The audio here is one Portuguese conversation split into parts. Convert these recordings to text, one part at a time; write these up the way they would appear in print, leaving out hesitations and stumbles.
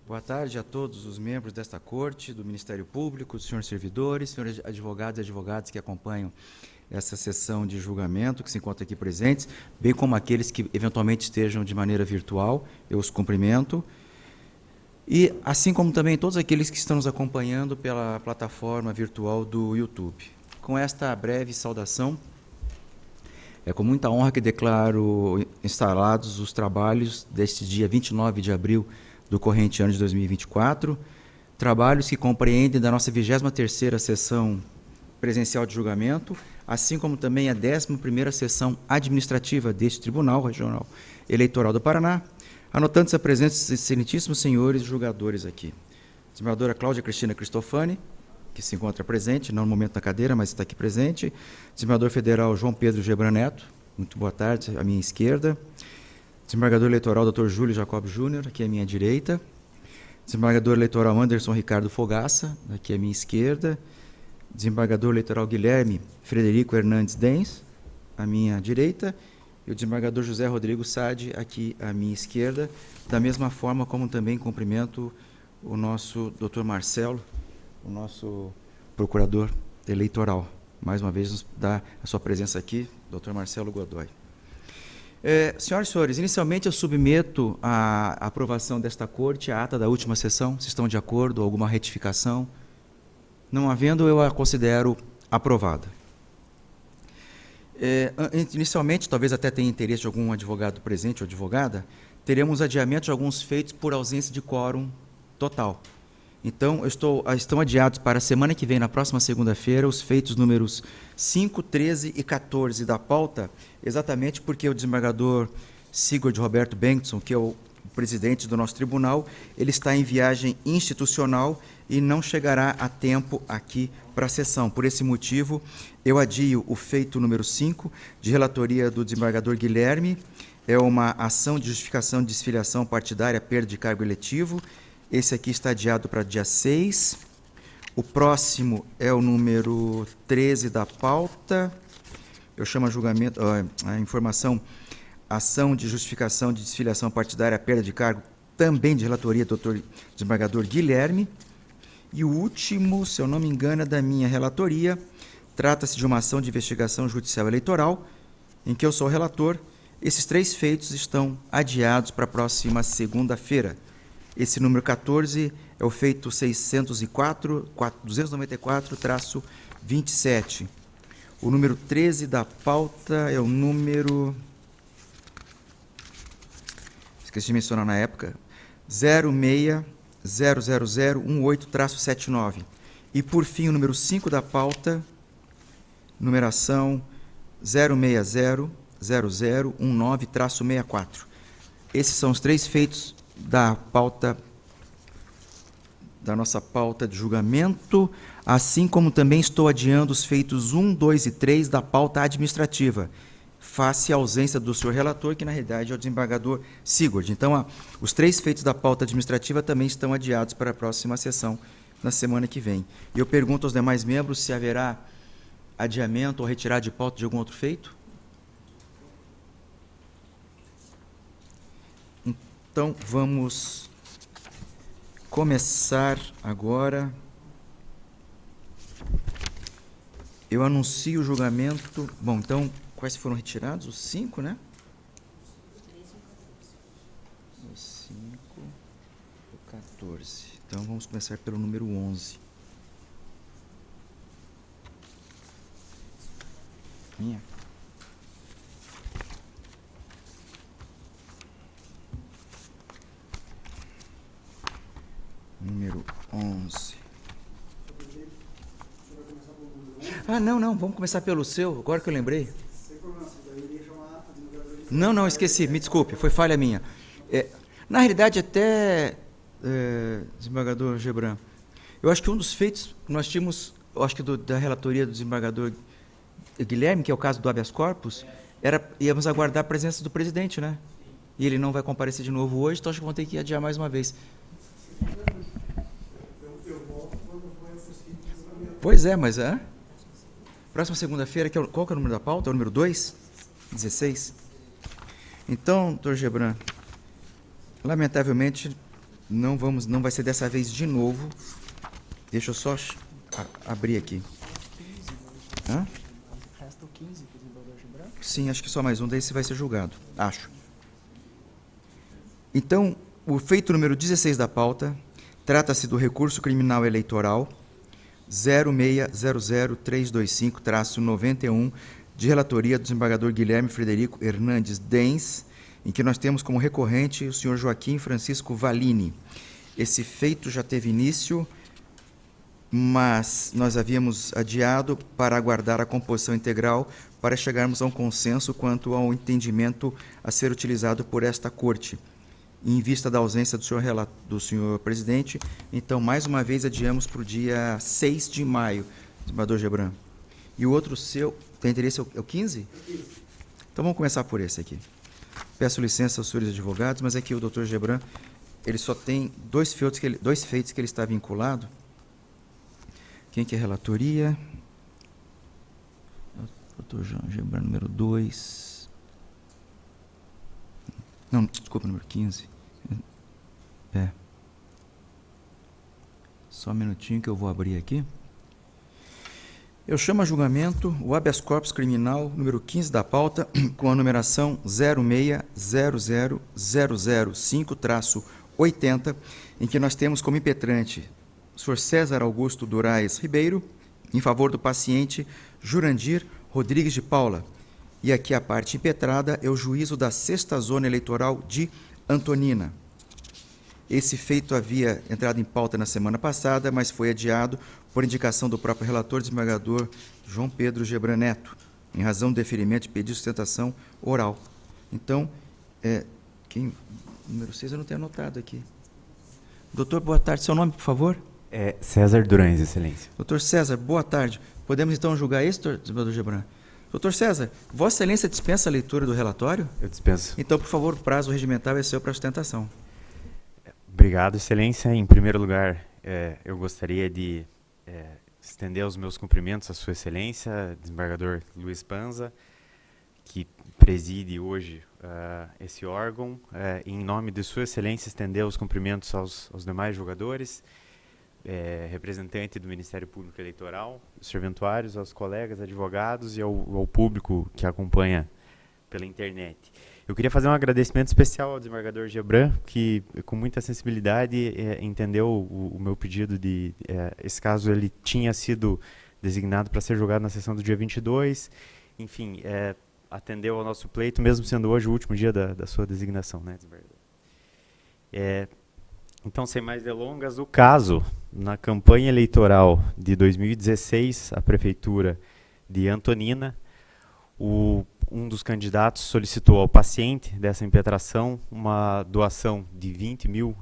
Boa tarde a todos os membros desta Corte, do Ministério Público, dos senhores servidores, senhores advogados e advogadas que acompanham essa sessão de julgamento, que se encontram aqui presentes, bem como aqueles que eventualmente estejam de maneira virtual, eu os cumprimento. E assim como também todos aqueles que estão nos acompanhando pela plataforma virtual do YouTube. Com esta breve saudação, é com muita honra que declaro instalados os trabalhos deste dia 29 de abril do corrente ano de 2024, trabalhos que compreendem da nossa 23ª sessão presencial de julgamento, assim como também a 11ª sessão administrativa deste Tribunal Regional Eleitoral do Paraná, anotando-se a presença dos excelentíssimos senhores julgadores aqui. Desembargadora Cláudia Cristina Cristofani, que se encontra presente, não no momento da cadeira, mas está aqui presente. Desembargador Federal João Pedro Gebran Neto, muito boa tarde, à minha esquerda. Desembargador Eleitoral Dr. Júlio Jacob Júnior, aqui à minha direita. Desembargador Eleitoral Anderson Ricardo Fogaça, aqui à minha esquerda. Desembargador Eleitoral Guilherme Frederico Hernandes Dens, à minha direita. E o desembargador José Rodrigo Sade, aqui à minha esquerda. Da mesma forma como também cumprimento o nosso Dr. Marcelo, o nosso procurador eleitoral. Mais uma vez, nos dá a sua presença aqui, Dr. Marcelo Godoy. Senhoras e senhores, inicialmente eu submeto à aprovação desta Corte a ata da última sessão. Se estão de acordo, alguma retificação? Não havendo, eu a considero aprovada. Inicialmente, talvez até tenha interesse de algum advogado presente ou advogada, teremos adiamento de alguns feitos por ausência de quórum total. Então, estão adiados para a semana que vem, na próxima segunda-feira, os feitos números 5, 13 e 14 da pauta, exatamente porque o desembargador Sigurd Roberto Bengtsson, que é o presidente do nosso tribunal, ele está em viagem institucional e não chegará a tempo aqui para a sessão. Por esse motivo, eu adio o feito número 5, de relatoria do desembargador Guilherme, é uma ação de justificação de desfiliação partidária, perda de cargo eletivo. Esse aqui está adiado para dia 6. O próximo é o número 13 da pauta. Eu chamo a julgamento, a informação, ação de justificação de desfiliação partidária, perda de cargo, também de relatoria do doutor desembargador Guilherme. E o último, se eu não me engano, é da minha relatoria. Trata-se de uma ação de investigação judicial eleitoral, em que eu sou o relator. Esses 3 feitos estão adiados para a próxima segunda-feira. Esse número 14 é o feito 294-27. O número 13 da pauta é o número... esqueci de mencionar na época. 0600018-79. E, por fim, o número 5 da pauta, numeração 0600019-64. Esses são os 3 feitos da nossa pauta de julgamento, assim como também estou adiando os feitos 1, 2 e 3 da pauta administrativa, face à ausência do senhor relator, que na realidade é o desembargador Sigurd. Então, os 3 feitos da pauta administrativa também estão adiados para a próxima sessão, na semana que vem. E eu pergunto aos demais membros se haverá adiamento ou retirada de pauta de algum outro feito. Então, vamos começar agora. Eu anuncio o julgamento. Bom, então, quais foram retirados? Os 5, né? Os 5, o 14. Então, vamos começar pelo número 11. Minha. Número 11. Não, vamos começar pelo seu, agora que eu lembrei. Não, esqueci, me desculpe, foi falha minha. Na realidade, até, desembargador Gebran, eu acho que um dos feitos que nós tínhamos, eu acho que da relatoria do desembargador Guilherme, que é o caso do habeas corpus, íamos aguardar a presença do presidente, né? E ele não vai comparecer de novo hoje, então acho que vão ter que adiar mais uma vez. Pois é, mas próxima segunda-feira, qual que é o número da pauta? É o número 2? 16? Então, doutor Gebran, lamentavelmente, não vai ser dessa vez de novo. Deixa eu só abrir aqui. Hã? Resta o 15 para o desembargador Gebran? Sim, acho que só mais um, daí você vai ser julgado. Acho. Então, o feito número 16 da pauta trata-se do recurso criminal eleitoral 0600325-91, de relatoria do desembargador Guilherme Frederico Hernandes Dens, em que nós temos como recorrente o senhor Joaquim Francisco Valini. Esse feito já teve início, mas nós havíamos adiado para aguardar a composição integral para chegarmos a um consenso quanto ao entendimento a ser utilizado por esta Corte. Em vista da ausência do senhor presidente, então, mais uma vez, adiamos para o dia 6 de maio, desembargador Gebran. E o outro seu, tem interesse, é o 15? Então, vamos começar por esse aqui. Peço licença aos senhores advogados, mas aqui o doutor Gebran, ele só tem dois feitos que ele está vinculado. Quem que é a relatoria? Doutor João Gebran, número 2. Não, desculpa, número 15. Só um minutinho que eu vou abrir aqui. Eu chamo a julgamento o habeas corpus criminal número 15 da pauta, com a numeração 0600005-80, em que nós temos como impetrante o senhor César Augusto Durais Ribeiro, em favor do paciente Jurandir Rodrigues de Paula. E aqui a parte impetrada é o juízo da 6ª Zona Eleitoral de Antonina. Esse feito havia entrado em pauta na semana passada, mas foi adiado por indicação do próprio relator desembargador João Pedro Gebran Neto, em razão do deferimento de pedido de sustentação oral. Então, número 6 eu não tenho anotado aqui. Doutor, boa tarde. Seu nome, por favor? César Durães, Excelência. Doutor César, boa tarde. Podemos então julgar esse, desembargador Gebran? Doutor César, Vossa Excelência dispensa a leitura do relatório? Eu dispenso. Então, por favor, o prazo regimental é seu para sustentação. Obrigado, Excelência. Em primeiro lugar, eu gostaria de estender os meus cumprimentos à Sua Excelência, desembargador Luiz Panza, que preside hoje esse órgão. Em nome de Sua Excelência, estender os cumprimentos aos demais julgadores, representante do Ministério Público Eleitoral, os serventuários, aos colegas advogados e ao público que acompanha pela internet. Eu queria fazer um agradecimento especial ao desembargador Gebran, que com muita sensibilidade entendeu o meu pedido de... esse caso ele tinha sido designado para ser julgado na sessão do dia 22, enfim, atendeu ao nosso pleito, mesmo sendo hoje o último dia da sua designação, né, desembargador? Então, sem mais delongas, o caso, na campanha eleitoral de 2016, a Prefeitura de Antonina, um dos candidatos solicitou ao paciente dessa impetração uma doação de R$20 mil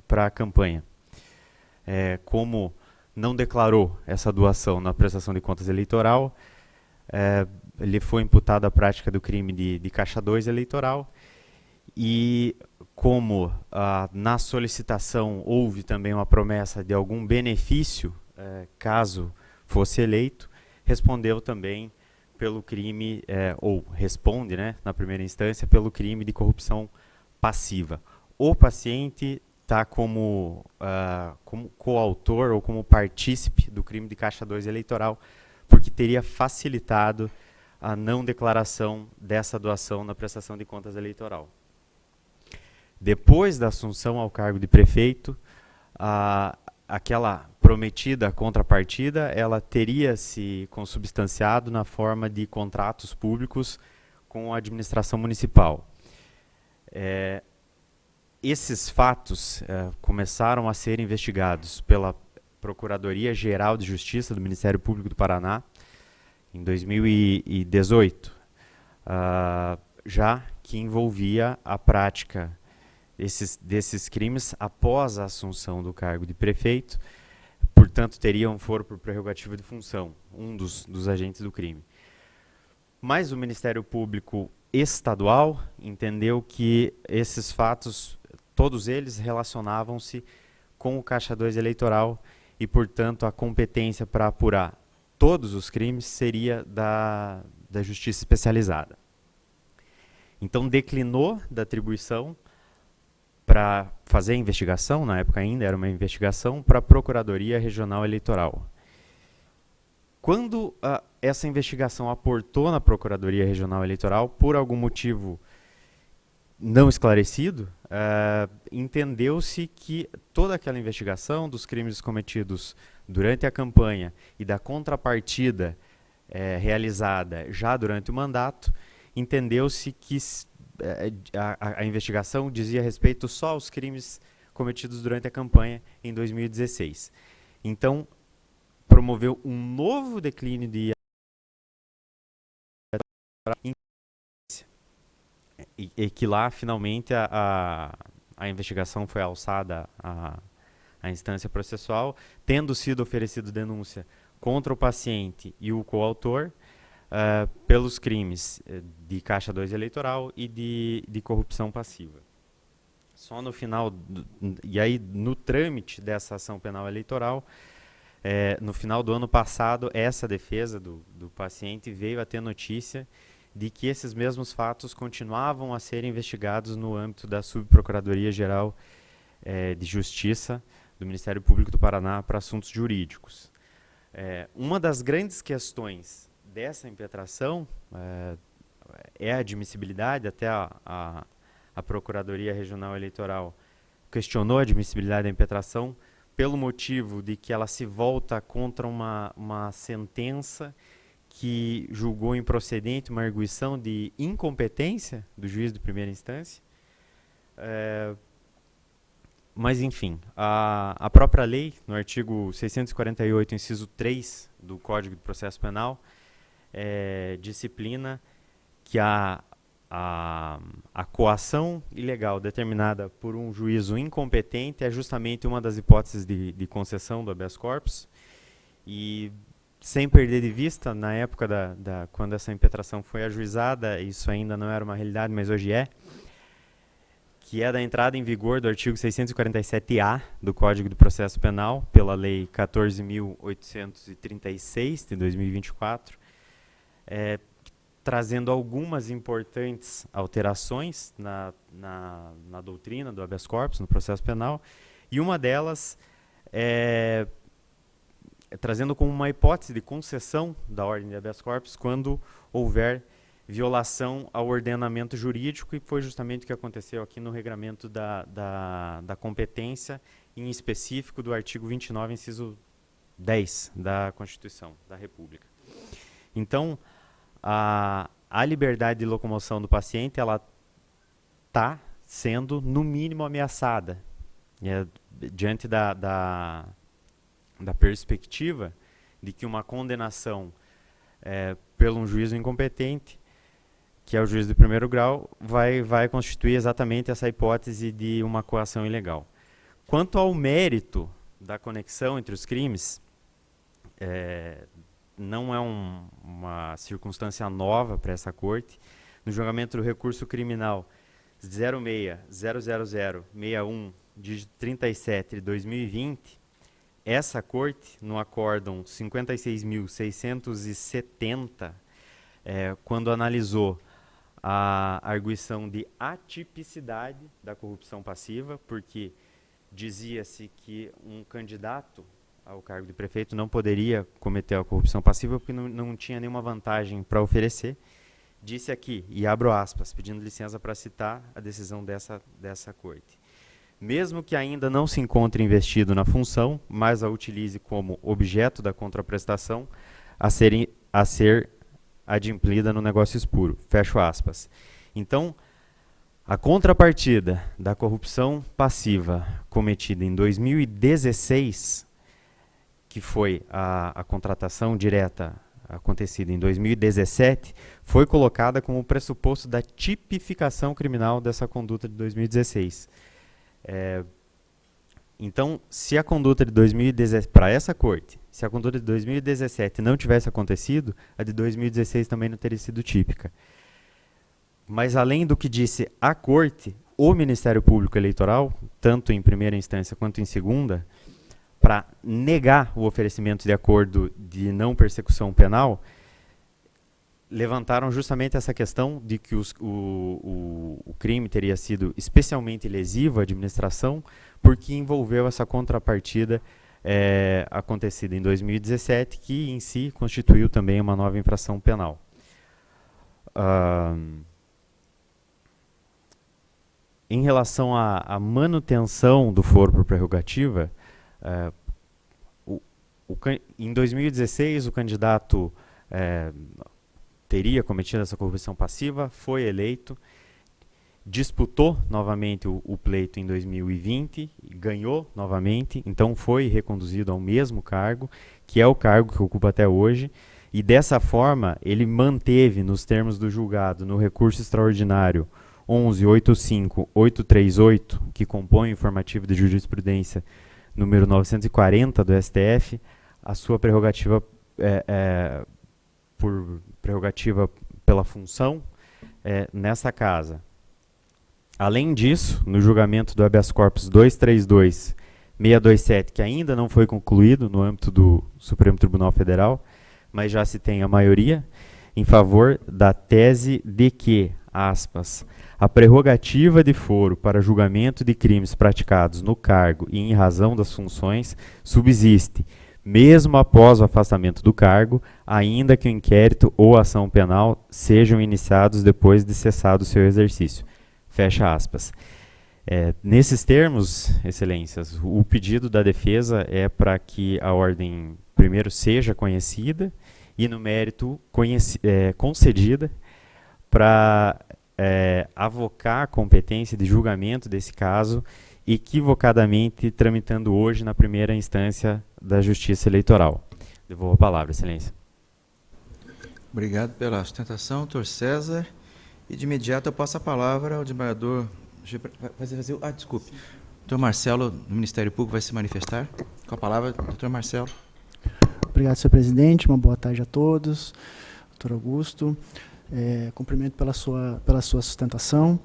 para a campanha. Como não declarou essa doação na prestação de contas eleitoral, lhe foi imputada a prática do crime de caixa 2 eleitoral e como na solicitação houve também uma promessa de algum benefício, caso fosse eleito, respondeu também pelo crime, ou responde, né, na primeira instância, pelo crime de corrupção passiva. O paciente está como coautor ou como partícipe do crime de caixa 2 eleitoral, porque teria facilitado a não declaração dessa doação na prestação de contas eleitoral. Depois da assunção ao cargo de prefeito, aquela prometida contrapartida, ela teria se consubstanciado na forma de contratos públicos com a administração municipal. Esses fatos começaram a ser investigados pela Procuradoria-Geral de Justiça do Ministério Público do Paraná em 2018, já que envolvia a prática desses crimes após a assunção do cargo de prefeito, portanto teriam um foro por prerrogativa de função, um dos agentes do crime. Mas o Ministério Público Estadual entendeu que esses fatos, todos eles relacionavam-se com o caixa 2 eleitoral e, portanto, a competência para apurar todos os crimes seria da Justiça Especializada. Então, declinou da atribuição para fazer a investigação, na época ainda era uma investigação, para a Procuradoria Regional Eleitoral. Quando essa investigação aportou na Procuradoria Regional Eleitoral, por algum motivo não esclarecido, entendeu-se que toda aquela investigação dos crimes cometidos durante a campanha e da contrapartida realizada já durante o mandato, entendeu-se que a investigação dizia respeito só aos crimes cometidos durante a campanha em 2016. Então, promoveu um novo declínio de e que lá, finalmente, a investigação foi alçada à instância processual, tendo sido oferecido denúncia contra o paciente e o coautor pelos crimes de Caixa 2 eleitoral e de corrupção passiva. Só no final, e aí no trâmite dessa ação penal eleitoral, no final do ano passado, essa defesa do paciente veio a ter notícia de que esses mesmos fatos continuavam a ser investigados no âmbito da Subprocuradoria-Geral de Justiça do Ministério Público do Paraná para assuntos jurídicos. Uma das grandes questões dessa impetração é a admissibilidade. Até a Procuradoria Regional Eleitoral questionou a admissibilidade da impetração pelo motivo de que ela se volta contra uma sentença que julgou improcedente uma arguição de incompetência do juiz de primeira instância. Mas, enfim, a própria lei, no artigo 648, inciso 3 do Código de Processo Penal, disciplina que a coação ilegal determinada por um juízo incompetente é justamente uma das hipóteses de concessão do habeas corpus. E, sem perder de vista, na época quando essa impetração foi ajuizada, isso ainda não era uma realidade, mas hoje que é da entrada em vigor do artigo 647-A do Código de Processo Penal, pela Lei 14.836, de 2024, trazendo algumas importantes alterações na doutrina do habeas corpus, no processo penal, e uma delas trazendo como uma hipótese de concessão da ordem de habeas corpus quando houver violação ao ordenamento jurídico, e foi justamente o que aconteceu aqui no regramento da competência, em específico do artigo 29, inciso 10 da Constituição da República. Então, a liberdade de locomoção do paciente, ela está sendo, no mínimo, ameaçada. Diante da perspectiva de que uma condenação pelo um juízo incompetente, que é o juiz de primeiro grau, vai constituir exatamente essa hipótese de uma coação ilegal. Quanto ao mérito da conexão entre os crimes, não é uma circunstância nova para essa corte. No julgamento do recurso criminal 06.000.61 de 37 de 2020, essa corte, no acórdão 56.670, quando analisou a arguição de atipicidade da corrupção passiva, porque dizia-se que um candidato ao cargo de prefeito não poderia cometer a corrupção passiva porque não tinha nenhuma vantagem para oferecer, disse aqui, e abro aspas, pedindo licença para citar a decisão dessa corte: mesmo que ainda não se encontre investido na função, mas a utilize como objeto da contraprestação a ser adimplida no negócio espúrio. Fecho aspas. Então, a contrapartida da corrupção passiva cometida em 2016, que foi a contratação direta acontecida em 2017, foi colocada como pressuposto da tipificação criminal dessa conduta de 2016. Então, se a conduta de 2017, para essa corte, se a conduta de 2017 não tivesse acontecido, a de 2016 também não teria sido típica. Mas, além do que disse a corte, o Ministério Público Eleitoral, tanto em primeira instância quanto em segunda, para negar o oferecimento de acordo de não persecução penal, levantaram justamente essa questão de que o crime teria sido especialmente lesivo à administração, porque envolveu essa contrapartida acontecida em 2017, que em si constituiu também uma nova infração penal. Em relação à manutenção do foro por prerrogativa, em 2016 o candidato teria cometido essa corrupção passiva, foi eleito, disputou novamente o pleito em 2020, ganhou novamente, então foi reconduzido ao mesmo cargo, que é o cargo que ocupa até hoje, e dessa forma ele manteve nos termos do julgado no recurso extraordinário 11.85.838, que compõe o informativo de jurisprudência número 940 do STF, a sua prerrogativa por prerrogativa pela função nessa casa. Além disso, no julgamento do habeas corpus 232.627, que ainda não foi concluído no âmbito do Supremo Tribunal Federal, mas já se tem a maioria, em favor da tese de que, aspas, a prerrogativa de foro para julgamento de crimes praticados no cargo e em razão das funções subsiste, mesmo após o afastamento do cargo, ainda que o inquérito ou ação penal sejam iniciados depois de cessado o seu exercício. Fecha aspas. Nesses termos, excelências, o pedido da defesa é para que a ordem, primeiro, seja conhecida e, no mérito, concedida para avocar a competência de julgamento desse caso, equivocadamente tramitando hoje na primeira instância da Justiça Eleitoral. Devolvo a palavra, excelência. Obrigado pela sustentação, doutor César. E de imediato eu passo a palavra ao desembargador... desculpe. Doutor Marcelo, do Ministério Público, vai se manifestar. Com a palavra, doutor Marcelo. Obrigado, senhor presidente. Uma boa tarde a todos. Doutor Augusto, cumprimento pela sua sustentação.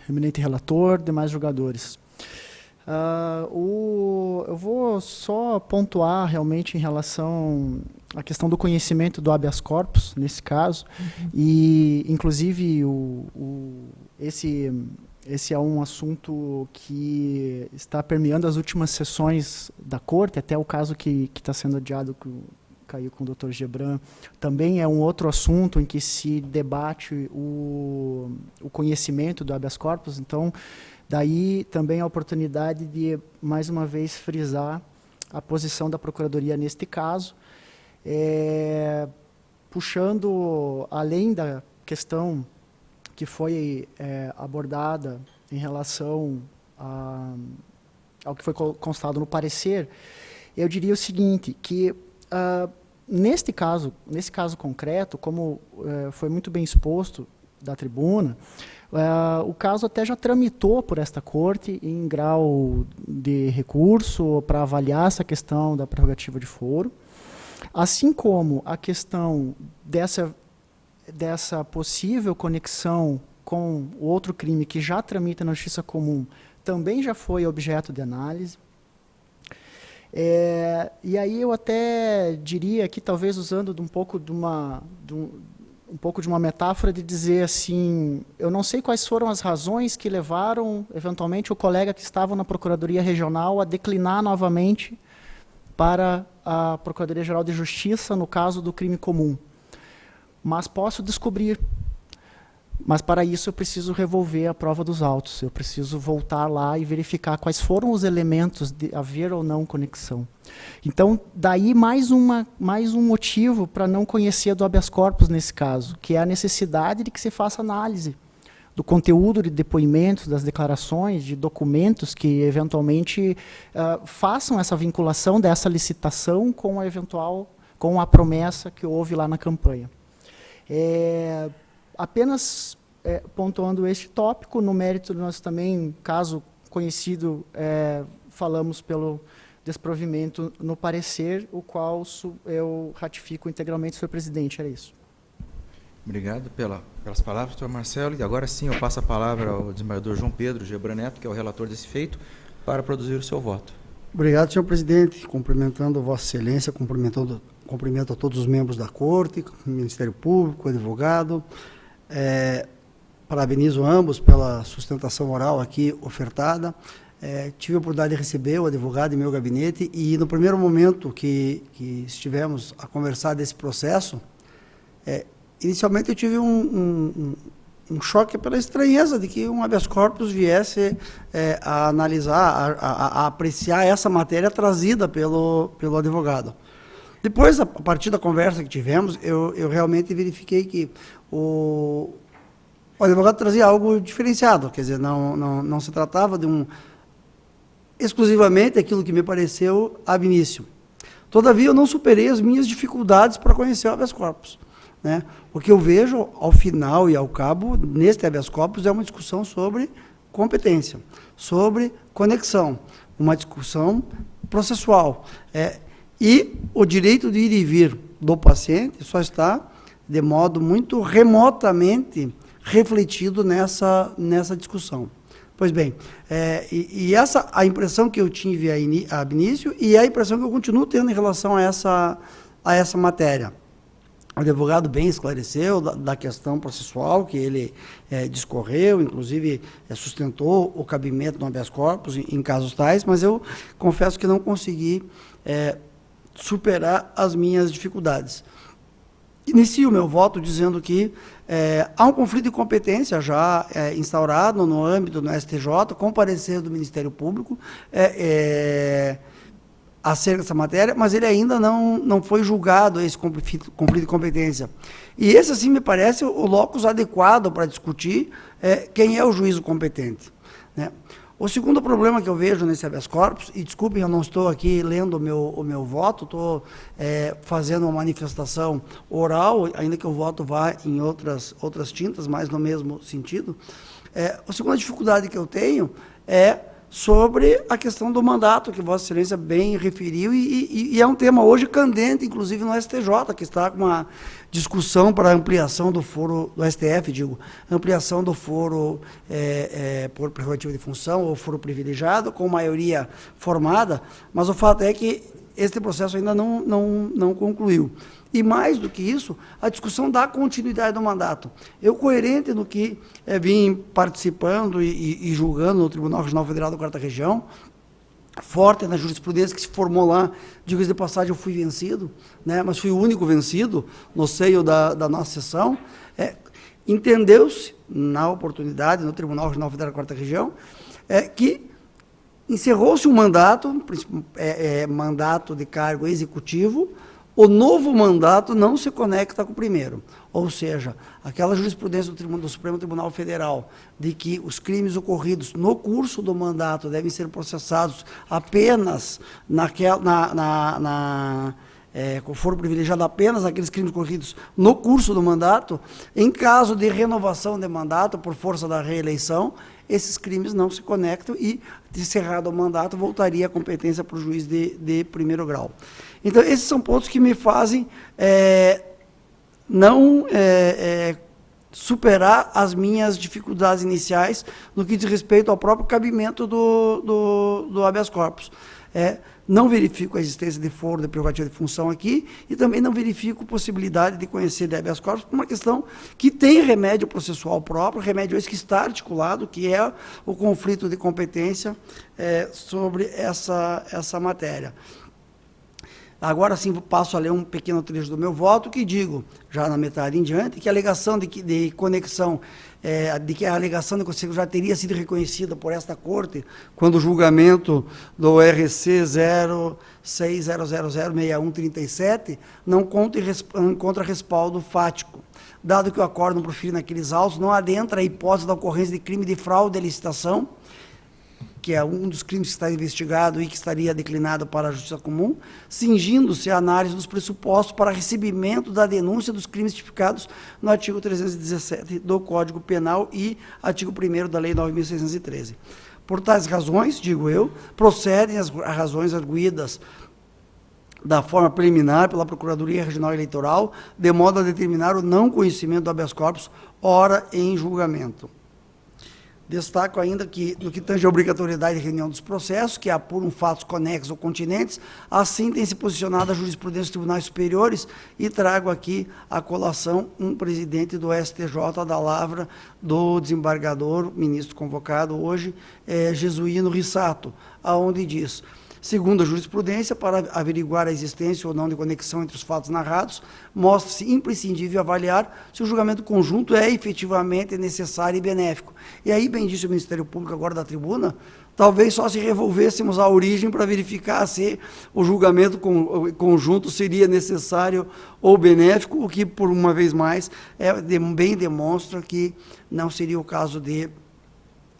Eminente relator, demais julgadores. Eu vou só pontuar realmente em relação à questão do conhecimento do habeas corpus, nesse caso, e inclusive esse é um assunto que está permeando as últimas sessões da Corte, até o caso que está sendo adiado, que caiu com o Dr. Gebran, também é um outro assunto em que se debate o conhecimento do habeas corpus. Então, daí também a oportunidade de, mais uma vez, frisar a posição da Procuradoria neste caso, puxando, além da questão que foi abordada em relação ao que foi constado no parecer, eu diria o seguinte, que nesse caso concreto, como foi muito bem exposto da tribuna, o caso até já tramitou por esta corte em grau de recurso para avaliar essa questão da prerrogativa de foro, assim como a questão dessa possível conexão com o outro crime que já tramita na Justiça Comum, também já foi objeto de análise. E aí eu até diria aqui, talvez usando um pouco de uma metáfora, de dizer assim, eu não sei quais foram as razões que levaram, eventualmente, o colega que estava na Procuradoria Regional a declinar novamente para a Procuradoria-Geral de Justiça no caso do crime comum. Mas posso descobrir. Mas para isso eu preciso revolver a prova dos autos, eu preciso voltar lá e verificar quais foram os elementos de haver ou não conexão. Então, daí mais um motivo para não conhecer do habeas corpus nesse caso, que é a necessidade de que se faça análise do conteúdo de depoimentos, das declarações, de documentos que eventualmente façam essa vinculação dessa licitação com a promessa que houve lá na campanha. Apenas pontuando este tópico, no mérito nós também, caso conhecido, falamos pelo desprovimento no parecer, o qual eu ratifico integralmente, senhor presidente, era isso. Obrigado pelas palavras, doutor Marcelo. E agora sim eu passo a palavra ao desembargador João Pedro Gebran Neto, que é o relator desse feito, para produzir o seu voto. Obrigado, senhor presidente. Cumprimentando Vossa Excelência, cumprimento a todos os membros da Corte, Ministério Público, advogado. parabenizo ambos pela sustentação oral aqui ofertada. Tive a oportunidade de receber o advogado em meu gabinete e no primeiro momento que estivemos a conversar desse processo, inicialmente eu tive um choque pela estranheza de que um habeas corpus viesse a analisar, a apreciar essa matéria trazida pelo advogado. Depois, a partir da conversa que tivemos, eu realmente verifiquei que o advogado trazia algo diferenciado, quer dizer, não se tratava de exclusivamente aquilo que me pareceu ab início. Todavia, eu não superei as minhas dificuldades para conhecer o habeas corpus, né? O que eu vejo, ao final e ao cabo, neste habeas corpus, é uma discussão sobre competência, sobre conexão, uma discussão processual. E o direito de ir e vir do paciente só está, de modo muito remotamente, refletido nessa discussão. Pois bem, essa a impressão que eu tive ab início e a impressão que eu continuo tendo em relação a essa matéria. O advogado bem esclareceu da questão processual que ele discorreu, inclusive sustentou o cabimento no habeas corpus em casos tais, mas eu confesso que não consegui superar as minhas dificuldades. Inicio o meu voto dizendo que há um conflito de competência já instaurado no âmbito do STJ, com parecer do Ministério Público, acerca dessa matéria, mas ele ainda não foi julgado, esse conflito de competência. E esse, assim, me parece o locus adequado para discutir quem é o juízo competente, né? O segundo problema que eu vejo nesse habeas corpus, e desculpem, eu não estou aqui lendo o meu voto, estou fazendo uma manifestação oral, ainda que o voto vá em outras tintas, mas no mesmo sentido. A segunda dificuldade que eu tenho é sobre a questão do mandato, que Vossa Excelência bem referiu, e é um tema hoje candente, inclusive no STJ, que está com uma discussão para ampliação do foro, do STF, ampliação do foro por prerrogativa de função, ou foro privilegiado, com maioria formada, mas o fato é que este processo ainda não concluiu. E mais do que isso, a discussão da continuidade do mandato. Eu, coerente no que vim participando e julgando no Tribunal Regional Federal da 4ª Região, forte na jurisprudência que se formou lá, digo de passagem, eu fui vencido, né, mas fui o único vencido no seio da nossa sessão, entendeu-se, na oportunidade, no Tribunal Regional Federal da 4ª Região, que encerrou-se um mandato, mandato de cargo executivo. O novo mandato não se conecta com o primeiro, ou seja, aquela jurisprudência do Supremo Tribunal Federal de que os crimes ocorridos no curso do mandato devem ser processados apenas com foro privilegiado apenas aqueles crimes ocorridos no curso do mandato, em caso de renovação de mandato por força da reeleição, esses crimes não se conectam e, encerrado o mandato, voltaria a competência para o juiz de primeiro grau. Então, esses são pontos que me fazem não superar as minhas dificuldades iniciais no que diz respeito ao próprio cabimento do habeas corpus. Não verifico a existência de foro de prerrogativa de função aqui e também não verifico possibilidade de conhecer de habeas corpus por uma questão que tem remédio processual próprio, remédio esse que está articulado, que é o conflito de competência sobre essa matéria. Agora sim, passo a ler um pequeno trecho do meu voto, que digo, já na metade em diante, que a alegação de conexão, de que a alegação de conexão já teria sido reconhecida por esta Corte, quando o julgamento do RC 06006137 não encontra respaldo fático, dado que o acórdão proferido naqueles autos não adentra a hipótese da ocorrência de crime de fraude e licitação, que é um dos crimes que está investigado e que estaria declinado para a Justiça Comum, cingindo-se a análise dos pressupostos para recebimento da denúncia dos crimes tipificados no artigo 317 do Código Penal e artigo 1º da Lei 9.613. Por tais razões, digo eu, procedem as razões arguidas da forma preliminar pela Procuradoria Regional Eleitoral, de modo a determinar o não conhecimento do habeas corpus, ora em julgamento. Destaco ainda que, no que tange à obrigatoriedade de reunião dos processos, que apuram fatos conexos ou continentes, assim tem se posicionado a jurisprudência dos tribunais superiores, e trago aqui à colação um presidente do STJ da lavra do desembargador, ministro convocado hoje, Jesuíno Rissato, aonde diz: segundo a jurisprudência, para averiguar a existência ou não de conexão entre os fatos narrados, mostra-se imprescindível avaliar se o julgamento conjunto é efetivamente necessário e benéfico. E aí, bem disse o Ministério Público agora da tribuna, talvez só se revolvêssemos a origem para verificar se o julgamento conjunto seria necessário ou benéfico, o que, por uma vez mais, bem demonstra que não seria o caso de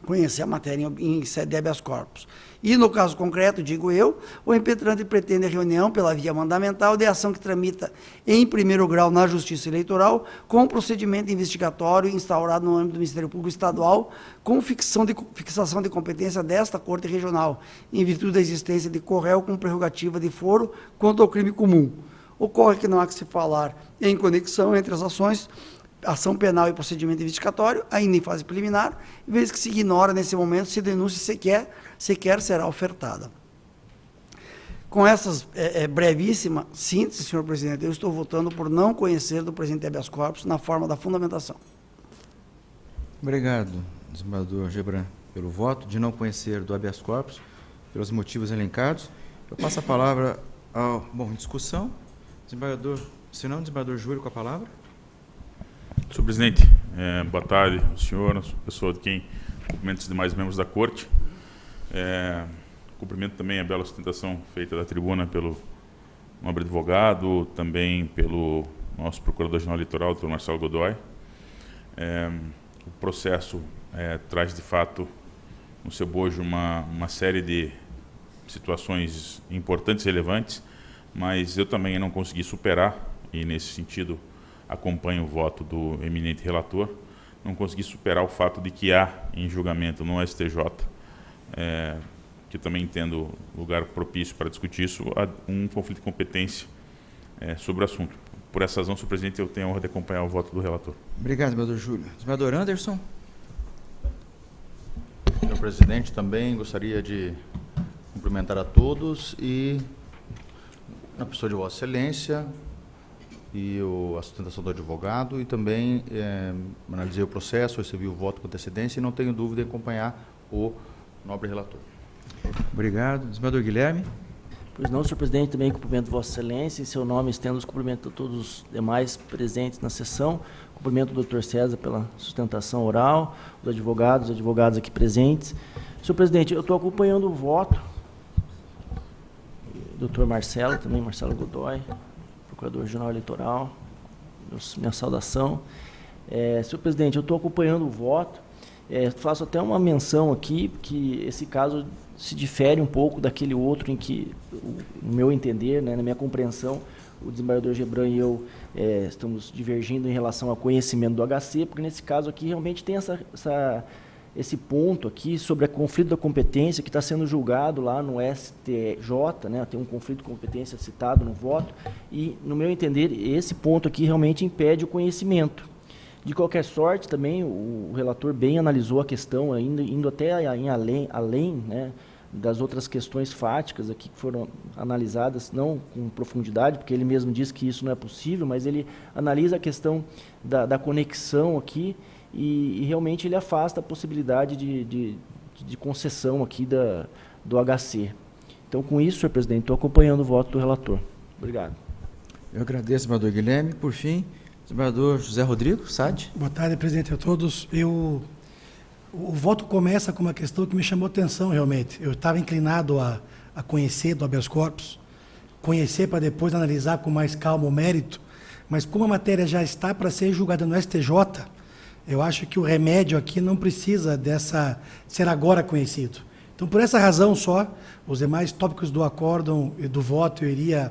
conhecer a matéria em sede habeas corpus. E, no caso concreto, digo eu, o impetrante pretende a reunião pela via mandamental de ação que tramita em primeiro grau na Justiça Eleitoral, com procedimento investigatório instaurado no âmbito do Ministério Público Estadual, com fixação de competência desta Corte Regional, em virtude da existência de corréu com prerrogativa de foro quanto ao crime comum. Ocorre que não há que se falar em conexão entre as ações, ação penal e procedimento investigatório, ainda em fase preliminar, vez que se ignora nesse momento se denúncia sequer será ofertada. Com essas brevíssima síntese, senhor presidente, eu estou votando por não conhecer do presidente habeas corpus na forma da fundamentação. Obrigado, desembargador Gebran, pelo voto de não conhecer do habeas corpus, pelos motivos elencados. Eu passo a palavra ao... Bom, em discussão, desembargador, se não, desembargador Júlio com a palavra. Senhor presidente, boa tarde, ao senhor, pessoa de quem cumprimento os demais membros da Corte. Cumprimento também a bela sustentação feita da tribuna pelo nobre advogado, também pelo nosso Procurador-Geral Eleitoral, Dr. Marcelo Godoy. O processo traz, de fato, no seu bojo uma série de situações importantes e relevantes, mas eu também não consegui superar, e nesse sentido acompanho o voto do eminente relator, não consegui superar o fato de que há em julgamento no STJ, que eu também entendo lugar propício para discutir isso, um conflito de competência sobre o assunto. Por essa razão, senhor presidente, eu tenho a honra de acompanhar o voto do relator. Obrigado, desembargador Júlio. Desembargador Anderson. Senhor presidente, também gostaria de cumprimentar a todos e, na pessoa de Vossa Excelência, e a sustentação do advogado, e também analisei o processo, recebi o voto com antecedência e não tenho dúvida em acompanhar o nobre relator. Obrigado. Desembargador Guilherme. Pois não, senhor presidente, também cumprimento Vossa Excelência, em seu nome estendo os cumprimentos a todos os demais presentes na sessão, cumprimento o doutor César pela sustentação oral, os advogados aqui presentes. Senhor presidente, eu estou acompanhando o voto, doutor Marcelo, também Marcelo Godoy, Procurador-Geral Eleitoral, minha saudação. Senhor presidente, eu estou acompanhando o voto, faço até uma menção aqui, que esse caso se difere um pouco daquele outro em que, no meu entender, né, na minha compreensão, o desembargador Gebran e eu estamos divergindo em relação ao conhecimento do HC, porque nesse caso aqui realmente tem esse ponto aqui sobre o conflito da competência que está sendo julgado lá no STJ, né, tem um conflito de competência citado no voto, e, no meu entender, esse ponto aqui realmente impede o conhecimento. De qualquer sorte, também, o relator bem analisou a questão, ainda indo até além, né, das outras questões fáticas aqui que foram analisadas, não com profundidade, porque ele mesmo diz que isso não é possível, mas ele analisa a questão da conexão aqui e realmente ele afasta a possibilidade de concessão aqui do HC. Então, com isso, senhor presidente, estou acompanhando o voto do relator. Obrigado. Eu agradeço, desembargador Guilherme. Por fim, desembargador José Rodrigo, SAD. Boa tarde, presidente, a todos. O voto começa com uma questão que me chamou atenção, realmente. Eu estava inclinado a conhecer do habeas corpus, conhecer para depois analisar com mais calma o mérito, mas como a matéria já está para ser julgada no STJ, eu acho que o remédio aqui não precisa ser agora conhecido. Então, por essa razão só, os demais tópicos do acórdão e do voto eu iria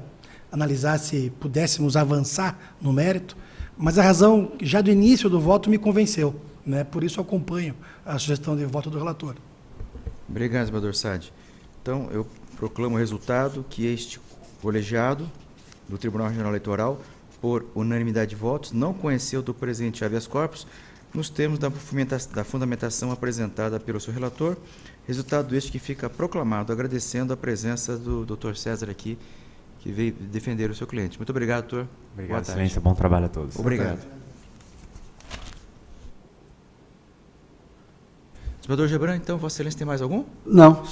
analisar se pudéssemos avançar no mérito, mas a razão já do início do voto me convenceu, né? Por isso acompanho a sugestão de voto do relator. Obrigado, desembargador SAD. Então, eu proclamo o resultado que este colegiado do Tribunal Regional Eleitoral, por unanimidade de votos, não conheceu do presidente habeas corpus nos termos da fundamentação apresentada pelo seu relator, resultado este que fica proclamado, agradecendo a presença do Dr. César aqui, que veio defender o seu cliente. Muito obrigado, doutor. Obrigado, excelência. Bom trabalho a todos. Obrigado. Desembargador Gebran, então, Vossa Excelência tem mais algum? Não,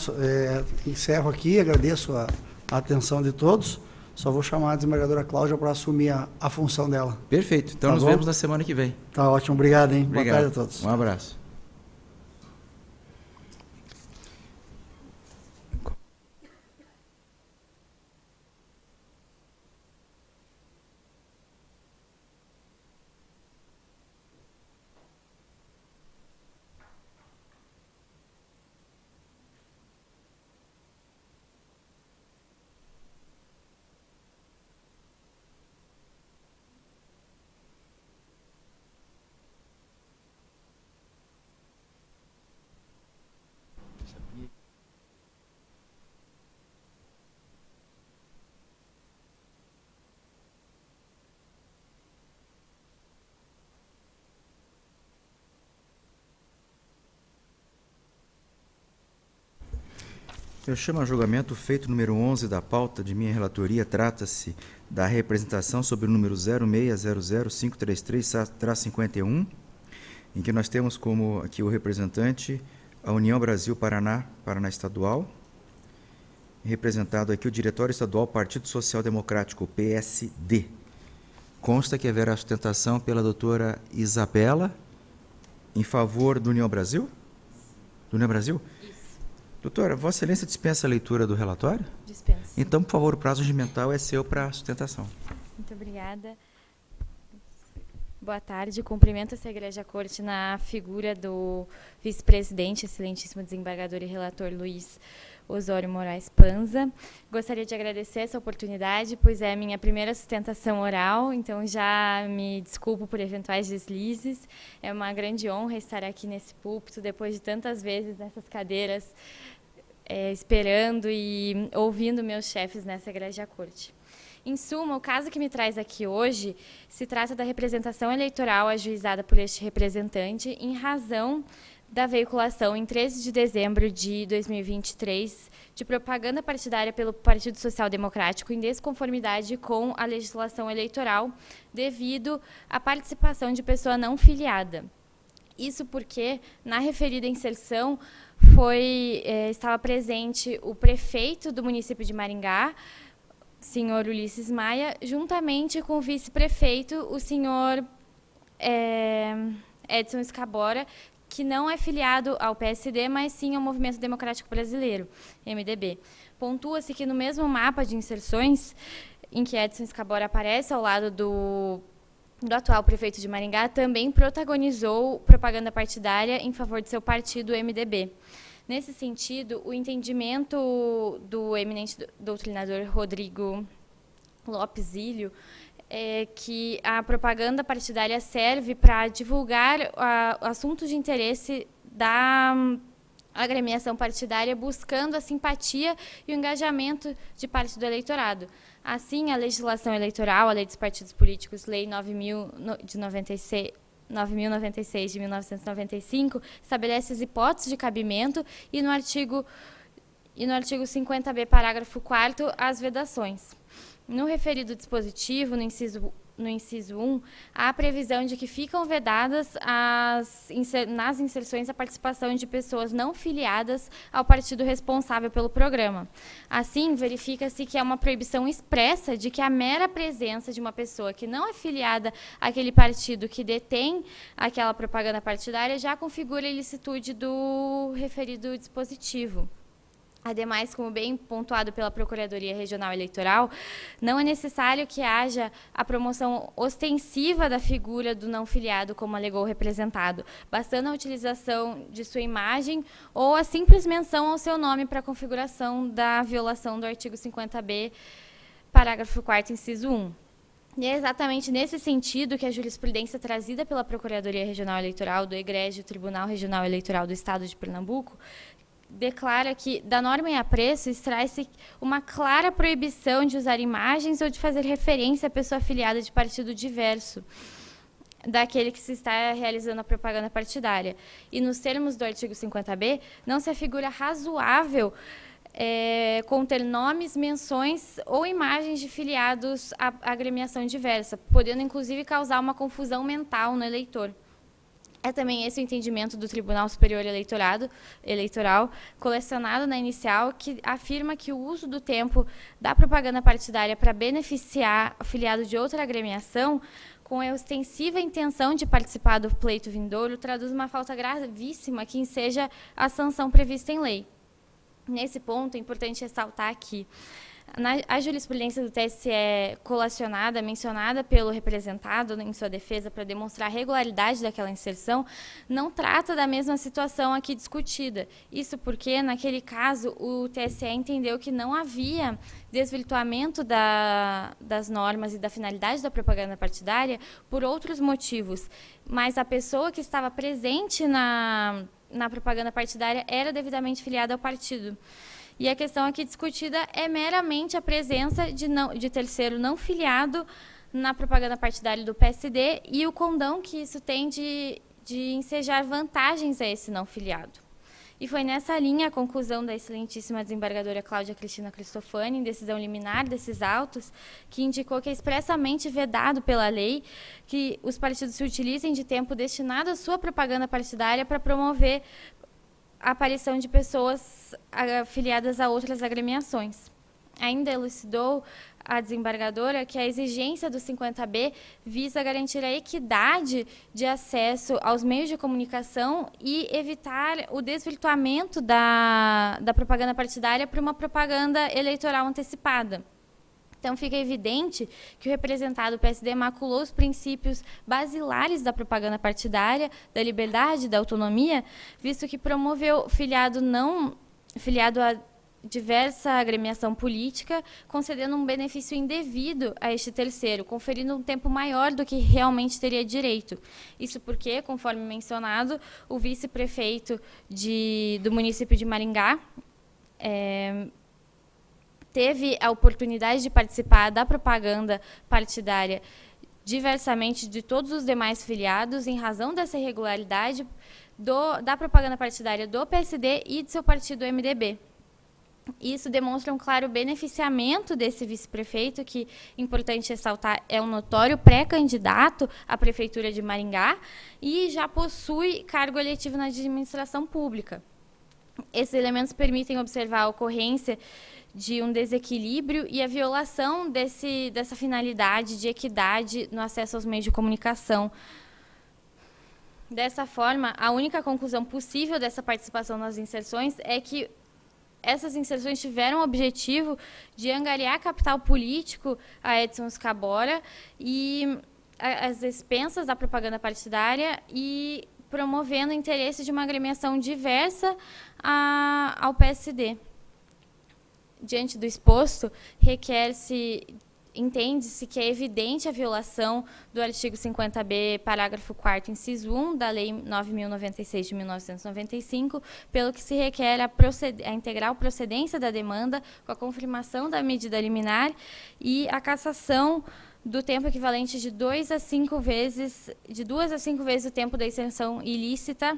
encerro aqui, agradeço a atenção de todos. Só vou chamar a desembargadora Cláudia para assumir a função dela. Perfeito. Então, Tá nos bom? vemos na semana que vem. Tá ótimo, obrigado, hein? Obrigado. Boa tarde a todos. Um abraço. Eu chamo a julgamento o feito número 11 da pauta de minha relatoria. Trata-se da representação sobre o número 0600533-51, em que nós temos como aqui o representante a União Brasil Paraná Estadual, representado aqui o Diretório Estadual Partido Social Democrático, PSD. Consta que haverá sustentação pela doutora Isabela em favor do União Brasil? Do União Brasil? Doutora, Vossa Excelência dispensa a leitura do relatório? Dispensa. Então, por favor, o prazo regimental é seu para a sustentação. Muito obrigada. Boa tarde. Cumprimento essa Igreja Corte na figura do vice-presidente, excelentíssimo desembargador e relator Luiz Osório Moraes Panza. Gostaria de agradecer essa oportunidade, pois é a minha primeira sustentação oral, então já me desculpo por eventuais deslizes. É uma grande honra estar aqui nesse púlpito, depois de tantas vezes nessas cadeiras, esperando e ouvindo meus chefes nessa Igreja Corte. Em suma, o caso que me traz aqui hoje se trata da representação eleitoral ajuizada por este representante em razão da veiculação, em 13 de dezembro de 2023, de propaganda partidária pelo Partido Social Democrático em desconformidade com a legislação eleitoral devido à participação de pessoa não filiada. Isso porque, na referida inserção, estava presente o prefeito do município de Maringá, senhor Ulisses Maia, juntamente com o vice-prefeito, o senhor Edson Escabora, que não é filiado ao PSD, mas sim ao Movimento Democrático Brasileiro, MDB. Pontua-se que no mesmo mapa de inserções, em que Edson Escabora aparece ao lado do atual prefeito de Maringá, também protagonizou propaganda partidária em favor de seu partido, MDB. Nesse sentido, o entendimento do eminente doutrinador Rodrigo Lopes Ilho é que a propaganda partidária serve para divulgar assuntos de interesse da agremiação partidária, buscando a simpatia e o engajamento de parte do eleitorado. Assim, a legislação eleitoral, a Lei dos Partidos Políticos, Lei 9.096 de 1995, estabelece as hipóteses de cabimento e no artigo 50b, parágrafo 4º, as vedações. No referido dispositivo, no inciso 1, há a previsão de que ficam vedadas nas inserções a participação de pessoas não filiadas ao partido responsável pelo programa. Assim, verifica-se que é uma proibição expressa de que a mera presença de uma pessoa que não é filiada àquele partido que detém aquela propaganda partidária já configura a ilicitude do referido dispositivo. Ademais, como bem pontuado pela Procuradoria Regional Eleitoral, não é necessário que haja a promoção ostensiva da figura do não filiado, como alegou o representado, bastando a utilização de sua imagem ou a simples menção ao seu nome para a configuração da violação do artigo 50b, parágrafo 4º, inciso 1. E é exatamente nesse sentido que a jurisprudência trazida pela Procuradoria Regional Eleitoral do Egrégio Tribunal Regional Eleitoral do Estado de Pernambuco declara que, da norma em apreço, extrai-se uma clara proibição de usar imagens ou de fazer referência à pessoa afiliada de partido diverso daquele que se está realizando a propaganda partidária. E nos termos do artigo 50b, não se afigura razoável conter nomes, menções ou imagens de filiados à agremiação diversa, podendo inclusive causar uma confusão mental no eleitor. É também esse o entendimento do Tribunal Superior Eleitoral, colecionado na inicial, que afirma que o uso do tempo da propaganda partidária para beneficiar o filiado de outra agremiação, com a ostensiva intenção de participar do pleito vindouro, traduz uma falta gravíssima que enseja a sanção prevista em lei. Nesse ponto, é importante ressaltar que a jurisprudência do TSE colacionada, mencionada pelo representado em sua defesa para demonstrar a regularidade daquela inserção, não trata da mesma situação aqui discutida. Isso porque, naquele caso, o TSE entendeu que não havia desvirtuamento das normas e da finalidade da propaganda partidária por outros motivos, mas a pessoa que estava presente na propaganda partidária era devidamente filiada ao partido. E a questão aqui discutida é meramente a presença de terceiro não filiado na propaganda partidária do PSD e o condão que isso tem de ensejar vantagens a esse não filiado. E foi nessa linha a conclusão da excelentíssima desembargadora Cláudia Cristina Cristofani, em decisão liminar desses autos, que indicou que é expressamente vedado pela lei que os partidos se utilizem de tempo destinado à sua propaganda partidária para promover a aparição de pessoas afiliadas a outras agremiações. Ainda elucidou a desembargadora que a exigência do 50B visa garantir a equidade de acesso aos meios de comunicação e evitar o desvirtuamento da propaganda partidária para uma propaganda eleitoral antecipada. Então, fica evidente que o representado do PSD maculou os princípios basilares da propaganda partidária, da liberdade e da autonomia, visto que promoveu filiado a diversa agremiação política, concedendo um benefício indevido a este terceiro, conferindo um tempo maior do que realmente teria direito. Isso porque, conforme mencionado, o vice-prefeito do município de Maringá teve a oportunidade de participar da propaganda partidária diversamente de todos os demais filiados, em razão dessa irregularidade da propaganda partidária do PSD e de seu partido, o MDB. Isso demonstra um claro beneficiamento desse vice-prefeito, que, importante ressaltar, é um notório pré-candidato à Prefeitura de Maringá e já possui cargo eletivo na administração pública. Esses elementos permitem observar a ocorrência de um desequilíbrio e a violação dessa finalidade de equidade no acesso aos meios de comunicação. Dessa forma, a única conclusão possível dessa participação nas inserções é que essas inserções tiveram o objetivo de angariar capital político a Edson Escabora e as expensas da propaganda partidária e promovendo o interesse de uma agremiação diversa ao PSD. Diante do exposto, entende-se que é evidente a violação do artigo 50b, parágrafo 4º, inciso 1, da Lei 9.096 de 1995, pelo que se requer a integral procedência da demanda com a confirmação da medida liminar e a cassação do tempo equivalente de 2 a 5 vezes o tempo da isenção ilícita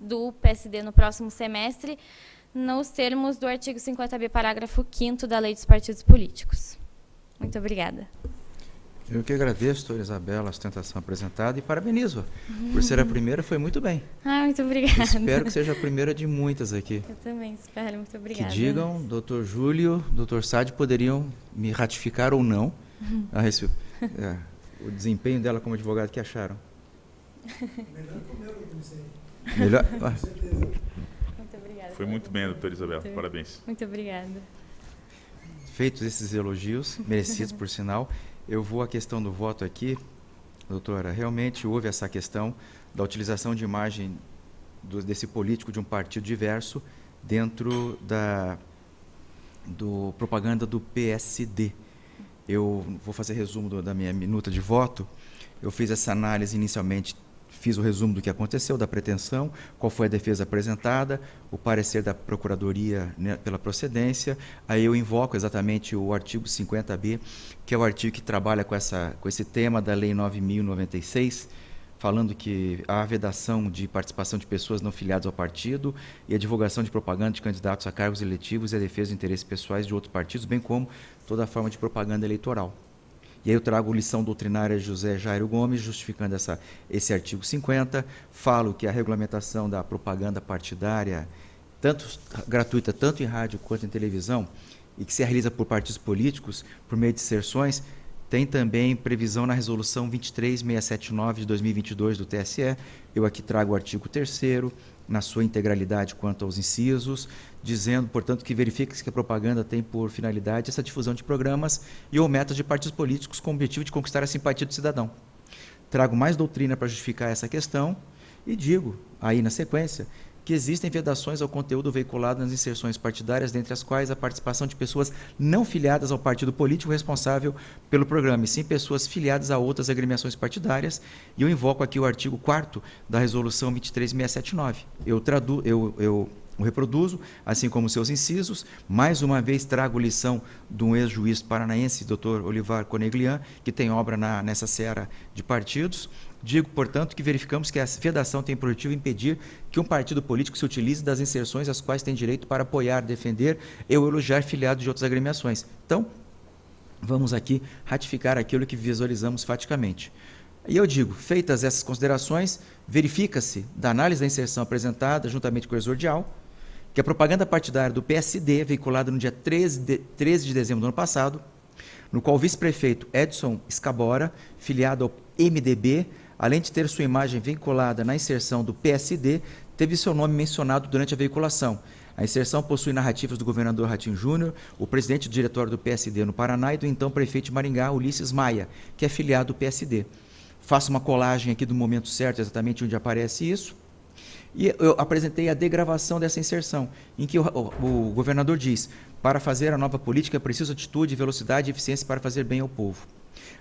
do PSD no próximo semestre, nos termos do artigo 50b, parágrafo 5º da Lei dos Partidos Políticos. Muito obrigada. Eu que agradeço, doutora Isabela, a sustentação apresentada e parabenizo. Por ser a primeira, foi muito bem. Muito obrigada. Espero que seja a primeira de muitas aqui. Eu também espero, muito obrigada. Que digam, doutor Júlio, doutor Sade, poderiam me ratificar ou não o desempenho dela como advogado, que acharam? Melhor que o meu, não sei. Melhor? Com certeza. Muito obrigada. Foi muito bem, doutora Isabela. Parabéns. Muito obrigada. Feitos esses elogios, merecidos por sinal, eu vou à questão do voto aqui. Doutora, realmente houve essa questão da utilização de imagem desse político de um partido diverso dentro do propaganda do PSD. Eu vou fazer resumo da minha minuta de voto. Eu fiz essa análise inicialmente fiz o resumo do que aconteceu, da pretensão, qual foi a defesa apresentada, o parecer da Procuradoria, né, pela procedência. Aí eu invoco exatamente o artigo 50B, que é o artigo que trabalha com esse tema da Lei 9.096, falando que há a vedação de participação de pessoas não filiadas ao partido e a divulgação de propaganda de candidatos a cargos eletivos e a defesa de interesses pessoais de outros partidos, bem como toda forma de propaganda eleitoral. E aí eu trago lição doutrinária de José Jairo Gomes, justificando esse artigo 50, falo que a regulamentação da propaganda partidária, gratuita, tanto em rádio quanto em televisão, e que se realiza por partidos políticos, por meio de inserções, tem também previsão na Resolução 23679 de 2022 do TSE. Eu aqui trago o artigo 3º, na sua integralidade quanto aos incisos, dizendo, portanto, que verifica-se que a propaganda tem por finalidade essa difusão de programas e ou metas de partidos políticos com o objetivo de conquistar a simpatia do cidadão. Trago mais doutrina para justificar essa questão e digo, aí na sequência, que existem vedações ao conteúdo veiculado nas inserções partidárias, dentre as quais a participação de pessoas não filiadas ao partido político responsável pelo programa, e sim pessoas filiadas a outras agremiações partidárias, e eu invoco aqui o artigo 4º da Resolução 23679. Eu reproduzo, assim como seus incisos. Mais uma vez trago lição de um ex-juiz paranaense, Dr. Olivar Coneglian, que tem obra nessa seara de partidos. Digo, portanto, que verificamos que a vedação tem por objetivo impedir que um partido político se utilize das inserções às quais tem direito para apoiar, defender e ou elogiar filiados de outras agremiações. Então, vamos aqui ratificar aquilo que visualizamos faticamente. E eu digo, feitas essas considerações, verifica-se, da análise da inserção apresentada, juntamente com o exordial, que a propaganda partidária do PSD, veiculada no dia 13 de dezembro do ano passado, no qual o vice-prefeito Edson Escabora, filiado ao MDB, além de ter sua imagem vinculada na inserção do PSD, teve seu nome mencionado durante a veiculação. A inserção possui narrativas do governador Ratinho Júnior, o presidente do diretório do PSD no Paraná e do então prefeito de Maringá, Ulisses Maia, que é filiado do PSD. Faço uma colagem aqui do momento certo, exatamente onde aparece isso, e eu apresentei a degravação dessa inserção, em que o governador diz: para fazer a nova política é preciso atitude, velocidade e eficiência para fazer bem ao povo.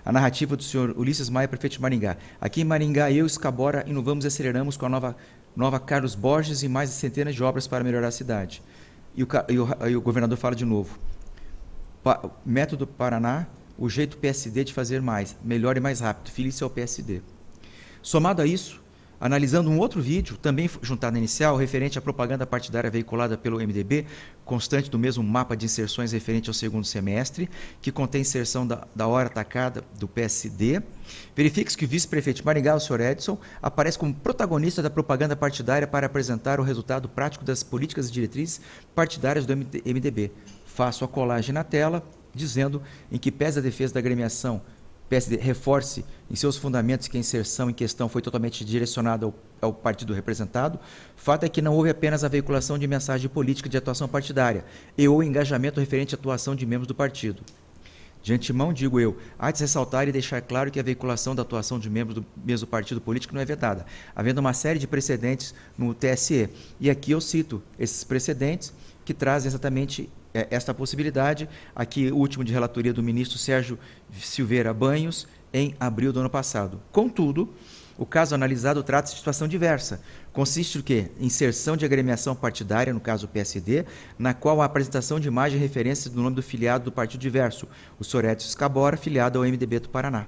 A narrativa do senhor Ulisses Maia, prefeito de Maringá. Aqui em Maringá, eu, Escabora, inovamos e aceleramos com a nova Carlos Borges e mais de centenas de obras para melhorar a cidade. E o governador fala de novo: método Paraná, o jeito PSD de fazer mais, melhor e mais rápido, filie-se ao PSD. Somado a isso, analisando um outro vídeo, também juntado na inicial, referente à propaganda partidária veiculada pelo MDB, constante do mesmo mapa de inserções referente ao segundo semestre, que contém inserção da hora atacada do PSD, verifique-se que o vice-prefeito de Maringá, o senhor Edson, aparece como protagonista da propaganda partidária para apresentar o resultado prático das políticas e diretrizes partidárias do MDB. Faço a colagem na tela, dizendo em que pese a defesa da agremiação PSD reforce em seus fundamentos que a inserção em questão foi totalmente direcionada ao partido representado, fato é que não houve apenas a veiculação de mensagem política de atuação partidária e ou engajamento referente à atuação de membros do partido. De antemão, digo eu, há de ressaltar e deixar claro que a veiculação da atuação de membros do mesmo partido político não é vedada, havendo uma série de precedentes no TSE. E aqui eu cito esses precedentes que trazem exatamente esta possibilidade. Aqui o último de relatoria do ministro Sérgio Silveira Banhos, em abril do ano passado. Contudo, o caso analisado trata-se de situação diversa. Consiste no quê? Inserção de agremiação partidária, no caso o PSD, na qual a apresentação de imagem e referência do nome do filiado do partido diverso, o senhor Edson Escabora, filiado ao MDB do Paraná.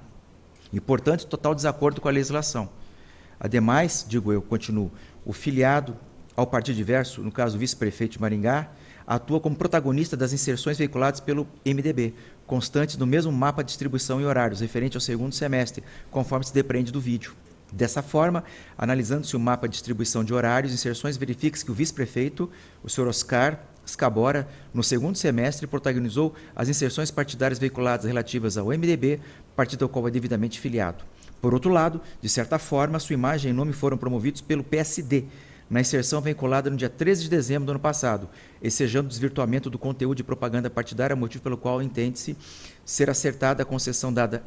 E, portanto, total desacordo com a legislação. Ademais, digo eu, continuo, o filiado ao partido diverso, no caso o vice-prefeito de Maringá, atua como protagonista das inserções veiculadas pelo MDB, constantes no mesmo mapa de distribuição e horários, referente ao segundo semestre, conforme se depreende do vídeo. Dessa forma, analisando-se o mapa de distribuição de horários e inserções, verifica-se que o vice-prefeito, o senhor Oscar Escabora, no segundo semestre, protagonizou as inserções partidárias veiculadas relativas ao MDB, partido ao qual é devidamente filiado. Por outro lado, de certa forma, sua imagem e nome foram promovidos pelo PSD, na inserção vinculada no dia 13 de dezembro do ano passado, ensejando o desvirtuamento do conteúdo de propaganda partidária, motivo pelo qual entende-se ser acertada a concessão dada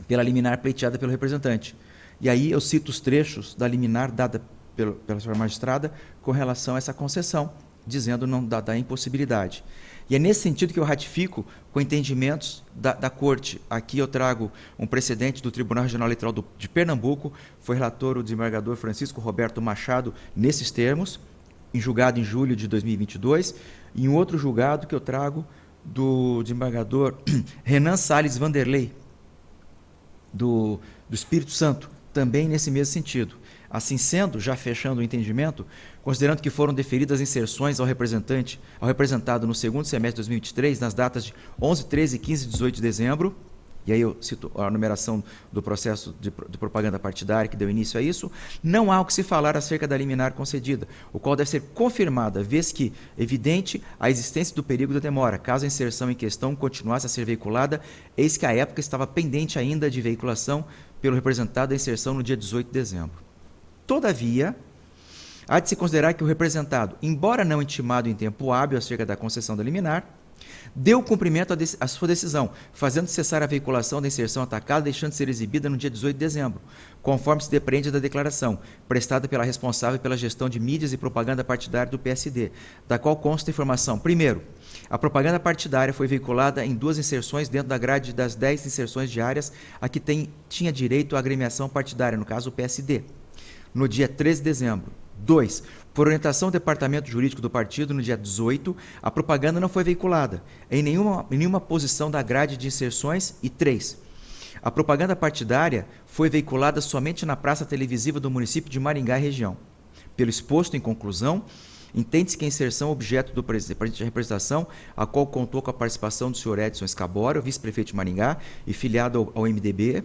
pela liminar pleiteada pelo representante. E aí eu cito os trechos da liminar dada pela senhora magistrada com relação a essa concessão, dizendo não da impossibilidade. E é nesse sentido que eu ratifico com entendimentos da Corte. Aqui eu trago um precedente do Tribunal Regional Eleitoral de Pernambuco, foi relator o desembargador Francisco Roberto Machado nesses termos, julgado em julho de 2022, e um outro julgado que eu trago do desembargador Renan Salles Vanderlei, do Espírito Santo, também nesse mesmo sentido. Assim sendo, já fechando o entendimento, considerando que foram deferidas inserções ao representado no segundo semestre de 2023, nas datas de 11, 13, 15 e 18 de dezembro, e aí eu cito a numeração do processo de propaganda partidária que deu início a isso, não há o que se falar acerca da liminar concedida, o qual deve ser confirmada, vez que evidente a existência do perigo da demora, caso a inserção em questão continuasse a ser veiculada, eis que a época estava pendente ainda de veiculação pelo representado da inserção no dia 18 de dezembro. Todavia, há de se considerar que o representado, embora não intimado em tempo hábil acerca da concessão da liminar, deu cumprimento à sua decisão, fazendo cessar a veiculação da inserção atacada, deixando de ser exibida no dia 18 de dezembro, conforme se depreende da declaração, prestada pela responsável pela gestão de mídias e propaganda partidária do PSD, da qual consta a informação. Primeiro, a propaganda partidária foi veiculada em 2 inserções dentro da grade das 10 inserções diárias a que tinha direito a agremiação partidária, no caso o PSD, no dia 13 de dezembro. 2. Por orientação do Departamento Jurídico do Partido, no dia 18, a propaganda não foi veiculada em nenhuma posição da grade de inserções. E 3. A propaganda partidária foi veiculada somente na praça televisiva do município de Maringá e região. Pelo exposto, em conclusão, entende-se que a inserção objeto do presidente de representação, a qual contou com a participação do senhor Edson Escabora, vice-prefeito de Maringá e filiado ao MDB,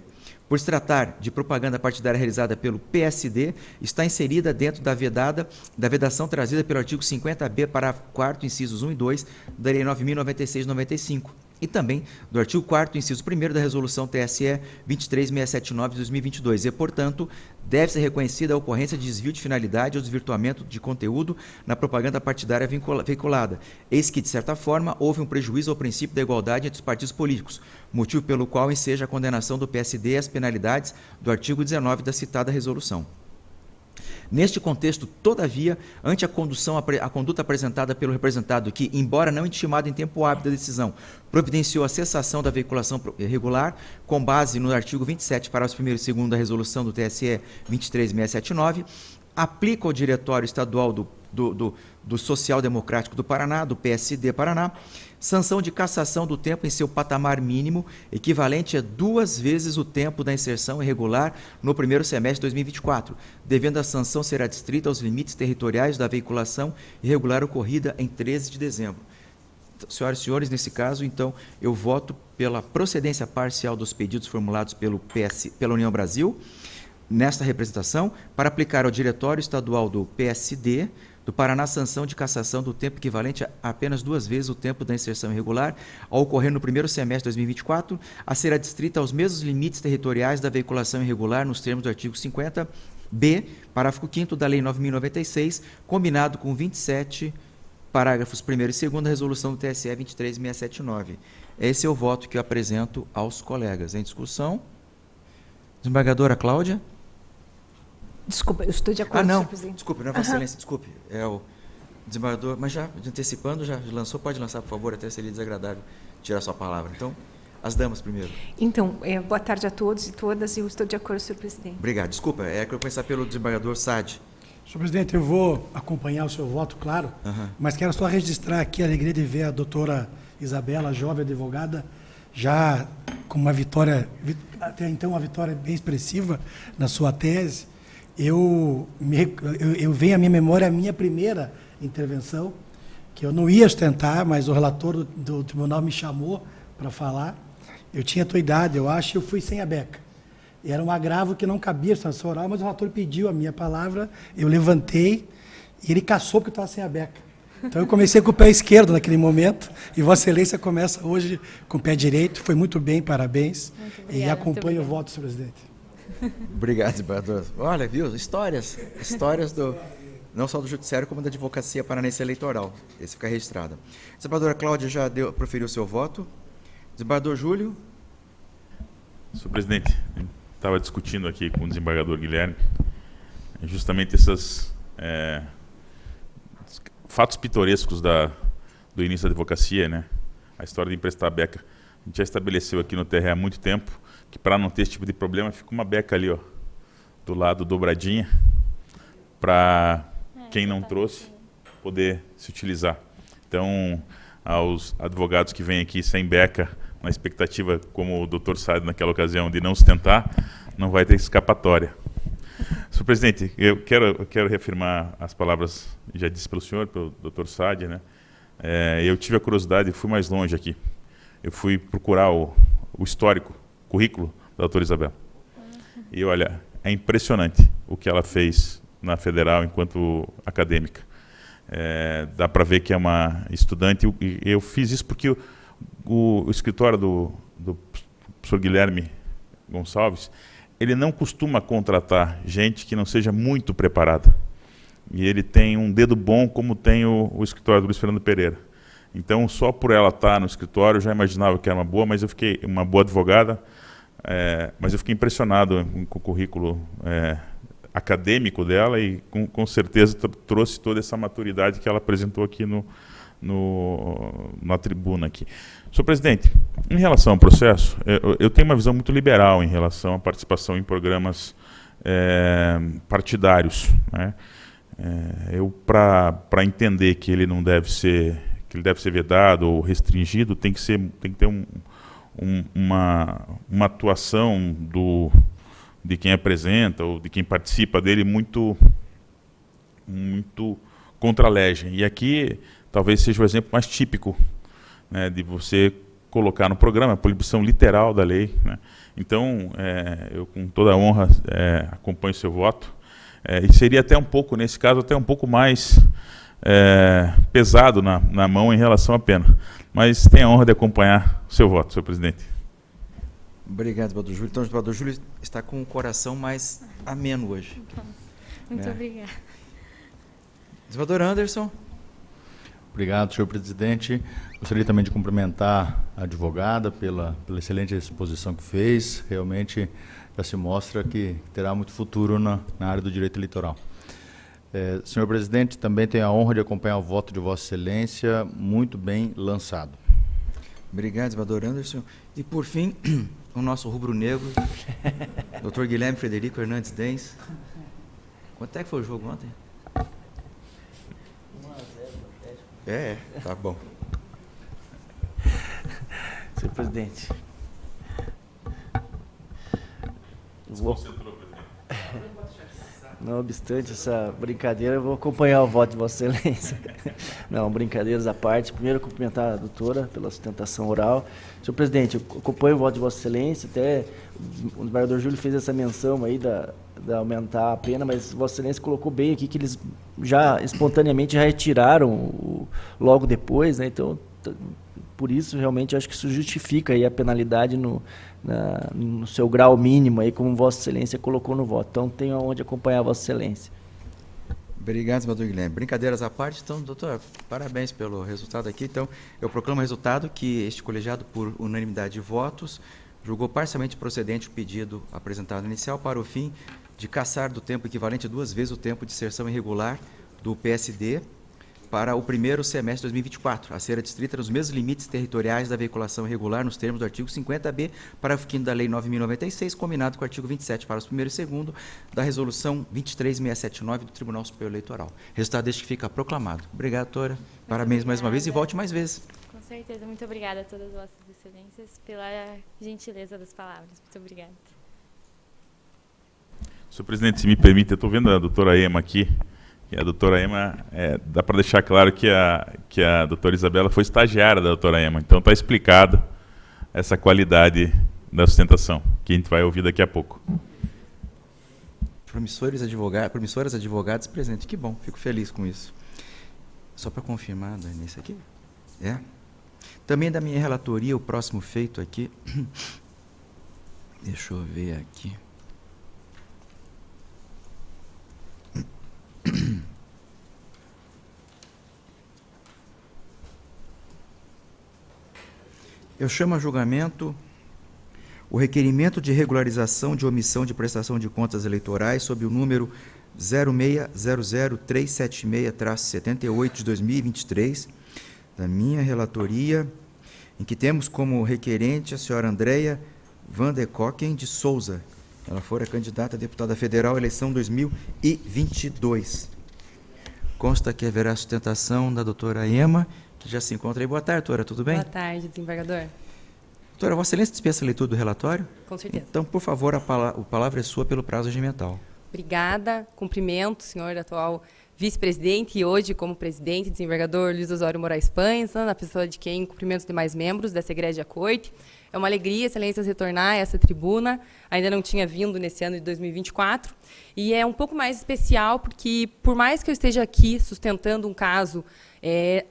por se tratar de propaganda partidária realizada pelo PSD, está inserida dentro da vedação trazida pelo artigo 50b, parágrafo 4º, incisos 1 e 2, da Lei 9.096/95, e também do artigo 4º, inciso 1º da Resolução TSE 23679 de 2022, e, portanto, deve ser reconhecida a ocorrência de desvio de finalidade ou desvirtuamento de conteúdo na propaganda partidária veiculada, eis que, de certa forma, houve um prejuízo ao princípio da igualdade entre os partidos políticos, motivo pelo qual enseja a condenação do PSD e as penalidades do artigo 19 da citada resolução. Neste contexto, todavia, ante a conduta apresentada pelo representado que, embora não intimado em tempo hábil da decisão, providenciou a cessação da veiculação irregular, com base no artigo 27, parágrafo 1º e 2º da resolução do TSE 23679, aplica ao Diretório Estadual do Social Democrático do Paraná, do PSD Paraná, sanção de cassação do tempo em seu patamar mínimo, equivalente a 2 vezes o tempo da inserção irregular no primeiro semestre de 2024, devendo a sanção ser adstrita aos limites territoriais da veiculação irregular ocorrida em 13 de dezembro. Senhoras e senhores, nesse caso, então, eu voto pela procedência parcial dos pedidos formulados pela União Brasil, nesta representação, para aplicar ao Diretório Estadual do PSD do Paraná sanção de cassação do tempo equivalente a apenas 2 vezes o tempo da inserção irregular, ao ocorrer no primeiro semestre de 2024, a ser adstrita aos mesmos limites territoriais da veiculação irregular nos termos do artigo 50b, parágrafo 5º da Lei 9.096, combinado com 27, parágrafos 1º e 2º da Resolução do TSE 23679. Esse é o voto que eu apresento aos colegas. Em discussão. Desembargadora Cláudia. Desculpa, eu estou de acordo, senhor presidente. Desculpe, não é Vossa Excelência, desculpe. É o desembargador, mas já antecipando, já lançou, pode lançar, por favor, até seria desagradável tirar sua palavra. Então, as damas primeiro. Então, boa tarde a todos e todas, eu estou de acordo, senhor presidente. Obrigado. Desculpa, que eu vou começar pelo desembargador Sade. Senhor presidente, eu vou acompanhar o seu voto, claro, mas quero só registrar aqui a alegria de ver a doutora Isabela, jovem advogada, já com uma vitória, até então uma vitória bem expressiva na sua tese. Eu venho à minha memória a minha primeira intervenção, que eu não ia ostentar, mas o relator do tribunal me chamou para falar. Eu tinha a tua idade, eu acho, e eu fui sem a beca. Era um agravo que não cabia sanção oral, mas o relator pediu a minha palavra, eu levantei e ele cassou porque eu estava sem a beca. Então eu comecei com o pé esquerdo naquele momento e Vossa Excelência começa hoje com o pé direito. Foi muito bem, parabéns. Muito obrigada, e acompanho o voto, senhor presidente. Obrigado, desembargador. Olha, viu? Histórias não só do judiciário, como da advocacia paranense eleitoral. Esse fica registrado. A desembargadora Cláudia já proferiu o seu voto. Desembargador Júlio. Senhor presidente, estava discutindo aqui com o desembargador Guilherme justamente essas fatos pitorescos do início da advocacia, né? A história de emprestar beca. A gente já estabeleceu aqui no TRE há muito tempo que, para não ter esse tipo de problema, fica uma beca ali, ó, do lado dobradinha, para quem não trouxe poder se utilizar. Então, aos advogados que vêm aqui sem beca, na expectativa, como o doutor Sade naquela ocasião, de não sustentar, não vai ter escapatória. Senhor presidente, eu quero reafirmar as palavras já disse pelo senhor, pelo doutor Sade, né? Eu tive a curiosidade e fui mais longe aqui. Eu fui procurar o histórico, o currículo da doutora Isabela. E olha, é impressionante o que ela fez na Federal enquanto acadêmica. Dá para ver que é uma estudante. E eu fiz isso porque o escritório do professor Guilherme Gonçalves, ele não costuma contratar gente que não seja muito preparada. E ele tem um dedo bom, como tem o escritório do Luiz Fernando Pereira. Então, só por ela estar no escritório, eu já imaginava que era uma boa, mas eu fiquei uma boa advogada, mas eu fiquei impressionado com o currículo acadêmico dela e, com certeza, trouxe toda essa maturidade que ela apresentou aqui na tribuna aqui. Senhor presidente, em relação ao processo, eu tenho uma visão muito liberal em relação à participação em programas partidários, né? Para entender que ele não deve ser, que ele deve ser vedado ou restringido, tem que ter uma atuação de quem apresenta ou de quem participa dele muito contra a legem. E aqui talvez seja o exemplo mais típico, né, de você colocar no programa a proibição literal da lei, né? Então, eu com toda a honra acompanho o seu voto, e seria até um pouco, nesse caso, até um pouco mais pesado na mão em relação à pena. Mas tenho a honra de acompanhar o seu voto, senhor presidente. Obrigado, desembargador Júlio. Então, o desembargador Júlio está com o coração mais ameno hoje. Muito obrigada. Desembargador Anderson. Obrigado, senhor presidente. Gostaria também de cumprimentar a advogada pela excelente exposição que fez. Realmente já se mostra que terá muito futuro na área do direito eleitoral. Senhor presidente, também tenho a honra de acompanhar o voto de Vossa Excelência, muito bem lançado. Obrigado, desembargador Anderson. E, por fim, o nosso rubro-negro, doutor Guilherme Frederico Hernandes Dens. Quanto é que foi o jogo ontem? 1-0, tá bom. Senhor presidente. Não obstante essa brincadeira, eu vou acompanhar o voto de Vossa Excelência. Não, brincadeiras à parte. Primeiro, cumprimentar a doutora pela sustentação oral. Senhor presidente, eu acompanho o voto de Vossa Excelência. Até o desembargador Júlio fez essa menção aí da aumentar a pena, mas Vossa Excelência colocou bem aqui que eles já espontaneamente já retiraram logo depois, né? Então, por isso, realmente, eu acho que isso justifica aí a penalidade no seu grau mínimo, aí, como Vossa Excelência colocou no voto. Então, tenho aonde acompanhar Vossa Excelência. Obrigado, desembargador Guilherme. Brincadeiras à parte, então, doutor, parabéns pelo resultado aqui. Então, eu proclamo o resultado que este colegiado, por unanimidade de votos, julgou parcialmente procedente o pedido apresentado inicial para o fim de caçar do tempo equivalente a 2 vezes o tempo de inserção irregular do PSD para o primeiro semestre de 2024, a ser adstrita nos mesmos limites territoriais da veiculação irregular nos termos do artigo 50b, parágrafo 5º da Lei 9.096, combinado com o artigo 27, parágrafo 1º e 2º da Resolução 23679 do Tribunal Superior Eleitoral. Resultado deste que fica proclamado. Obrigado, doutora. Parabéns mais uma vez e volte mais vezes. Com certeza. Muito obrigada a todas as vossas excelências pela gentileza das palavras. Muito obrigada. Senhor presidente, se me permite, eu estou vendo a doutora Ema aqui. E a doutora Ema, dá para deixar claro que a doutora Isabela foi estagiária da doutora Ema. Então está explicado essa qualidade da sustentação, que a gente vai ouvir daqui a pouco. Promissoras advogadas presentes. Que bom, fico feliz com isso. Só para confirmar, nesse aqui? Também da minha relatoria, o próximo feito aqui. Deixa eu ver aqui. Eu chamo a julgamento o requerimento de regularização de omissão de prestação de contas eleitorais sob o número 0600-376-78 de 2023, da minha relatoria, em que temos como requerente a senhora Andréia Van de Kocken de Souza. Ela fora candidata a deputada federal à eleição 2022. Consta que haverá sustentação da doutora Ema, que já se encontra aí. Boa tarde, doutora, tudo bem? Boa tarde, desembargador. Doutora, Vossa Excelência dispensa a leitura do relatório? Com certeza. Então, por favor, a palavra é sua pelo prazo regimental. Obrigada. Cumprimento o senhor atual vice-presidente e hoje como presidente, desembargador Luiz Osório Moraes Panza, na pessoa de quem cumprimento os demais membros dessa egrégia corte. É uma alegria, excelências, retornar a essa tribuna. Ainda não tinha vindo nesse ano de 2024. E é um pouco mais especial porque, por mais que eu esteja aqui sustentando um caso,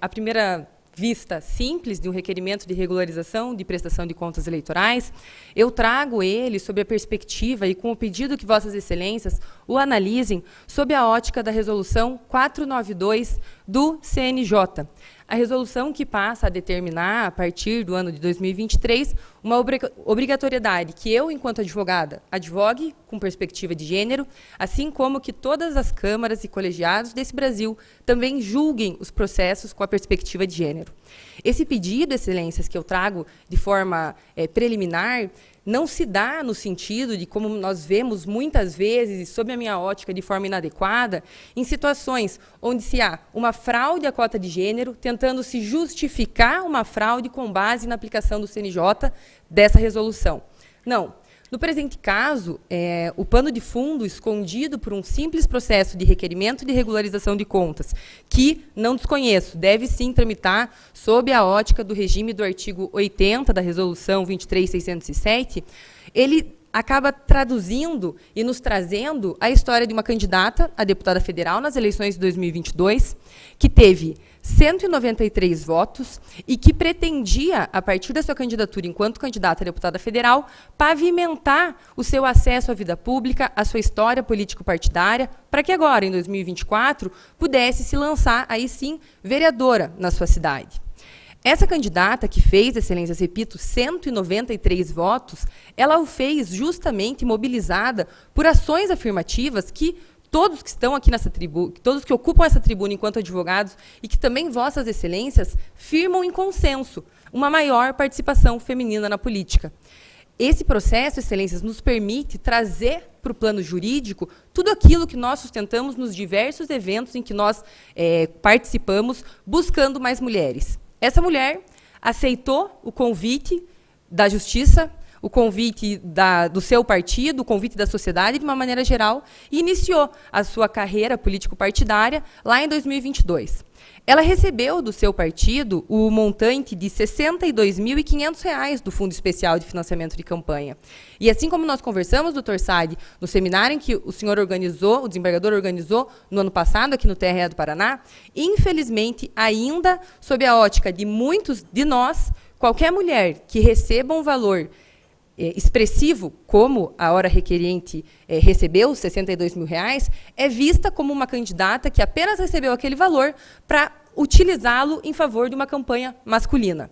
à primeira vista simples de um requerimento de regularização de prestação de contas eleitorais, eu trago ele sob a perspectiva e com o pedido que Vossas Excelências o analisem sob a ótica da Resolução 492 do CNJ. A resolução que passa a determinar, a partir do ano de 2023, uma obrigatoriedade que eu, enquanto advogada, advogue com perspectiva de gênero, assim como que todas as câmaras e colegiados desse Brasil também julguem os processos com a perspectiva de gênero. Esse pedido, Excelências, que eu trago de forma preliminar, não se dá no sentido de, como nós vemos muitas vezes, e sob a minha ótica, de forma inadequada, em situações onde se há uma fraude à cota de gênero, tentando se justificar uma fraude com base na aplicação do CNJ dessa resolução. Não. No presente caso, o pano de fundo escondido por um simples processo de requerimento de regularização de contas, que, não desconheço, deve sim tramitar sob a ótica do regime do artigo 80 da Resolução 23.607, ele acaba traduzindo e nos trazendo a história de uma candidata a deputada federal nas eleições de 2022, que teve 193 votos e que pretendia, a partir da sua candidatura enquanto candidata a deputada federal, pavimentar o seu acesso à vida pública, a sua história político-partidária, para que agora, em 2024, pudesse se lançar, aí sim, vereadora na sua cidade. Essa candidata, que fez, Excelências, repito, 193 votos, ela o fez justamente mobilizada por ações afirmativas que todos que estão aqui nessa tribuna, todos que ocupam essa tribuna enquanto advogados e que também Vossas Excelências firmam em consenso uma maior participação feminina na política. Esse processo, Excelências, nos permite trazer para o plano jurídico tudo aquilo que nós sustentamos nos diversos eventos em que nós participamos, buscando mais mulheres. Essa mulher aceitou o convite da Justiça, o convite do seu partido, o convite da sociedade, de uma maneira geral, e iniciou a sua carreira político-partidária lá em 2022. Ela recebeu do seu partido o montante de R$ 62.500 do Fundo Especial de Financiamento de Campanha. E assim como nós conversamos, doutor Sade, no seminário em que o senhor organizou, o desembargador organizou no ano passado, aqui no TRE do Paraná, infelizmente, ainda sob a ótica de muitos de nós, qualquer mulher que receba um valor expressivo, como a hora requerente recebeu, R$ 62.000, é vista como uma candidata que apenas recebeu aquele valor para utilizá-lo em favor de uma campanha masculina.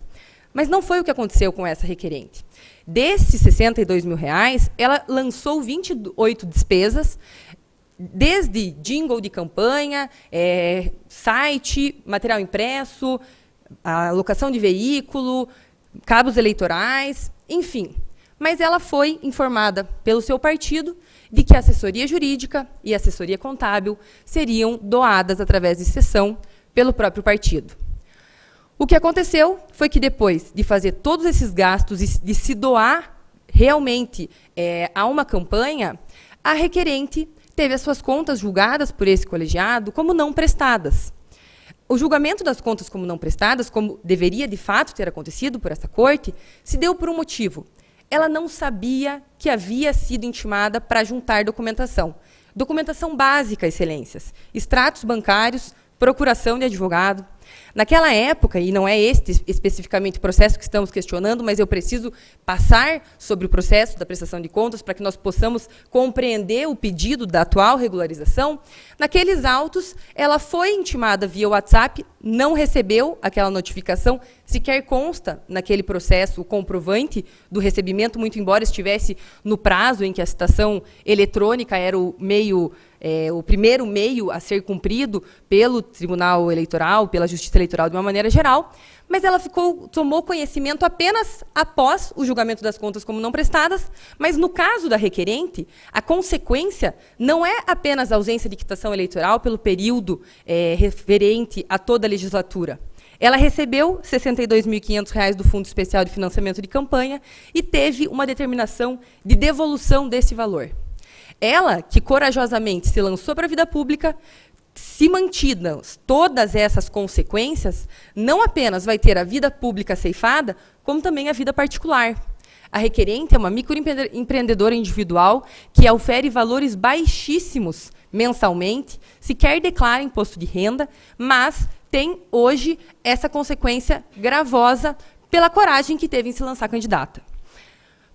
Mas não foi o que aconteceu com essa requerente. Desses R$ 62.000, ela lançou 28 despesas, desde jingle de campanha, site, material impresso, a locação de veículo, cabos eleitorais, enfim. Mas ela foi informada pelo seu partido de que a assessoria jurídica e a assessoria contábil seriam doadas através de cessão pelo próprio partido. O que aconteceu foi que, depois de fazer todos esses gastos e de se doar realmente a uma campanha, a requerente teve as suas contas julgadas por esse colegiado como não prestadas. O julgamento das contas como não prestadas, como deveria de fato ter acontecido por essa corte, se deu por um motivo. Ela não sabia que havia sido intimada para juntar documentação. Documentação básica, Excelências. Extratos bancários, procuração de advogado. Naquela época, e não é este especificamente o processo que estamos questionando, mas eu preciso passar sobre o processo da prestação de contas para que nós possamos compreender o pedido da atual regularização, naqueles autos, ela foi intimada via WhatsApp, não recebeu aquela notificação, sequer consta naquele processo o comprovante do recebimento, muito embora estivesse no prazo em que a citação eletrônica era o meio o primeiro meio a ser cumprido pelo Tribunal Eleitoral, pela Justiça Eleitoral de uma maneira geral, mas ela tomou conhecimento apenas após o julgamento das contas como não prestadas, mas no caso da requerente, a consequência não é apenas a ausência de quitação eleitoral pelo período referente a toda a legislatura. Ela recebeu R$ 62.500 do Fundo Especial de Financiamento de Campanha e teve uma determinação de devolução desse valor. Ela, que corajosamente se lançou para a vida pública, se mantidas todas essas consequências, não apenas vai ter a vida pública ceifada, como também a vida particular. A requerente é uma microempreendedora individual que ofere valores baixíssimos mensalmente, sequer declara imposto de renda, mas tem hoje essa consequência gravosa pela coragem que teve em se lançar candidata.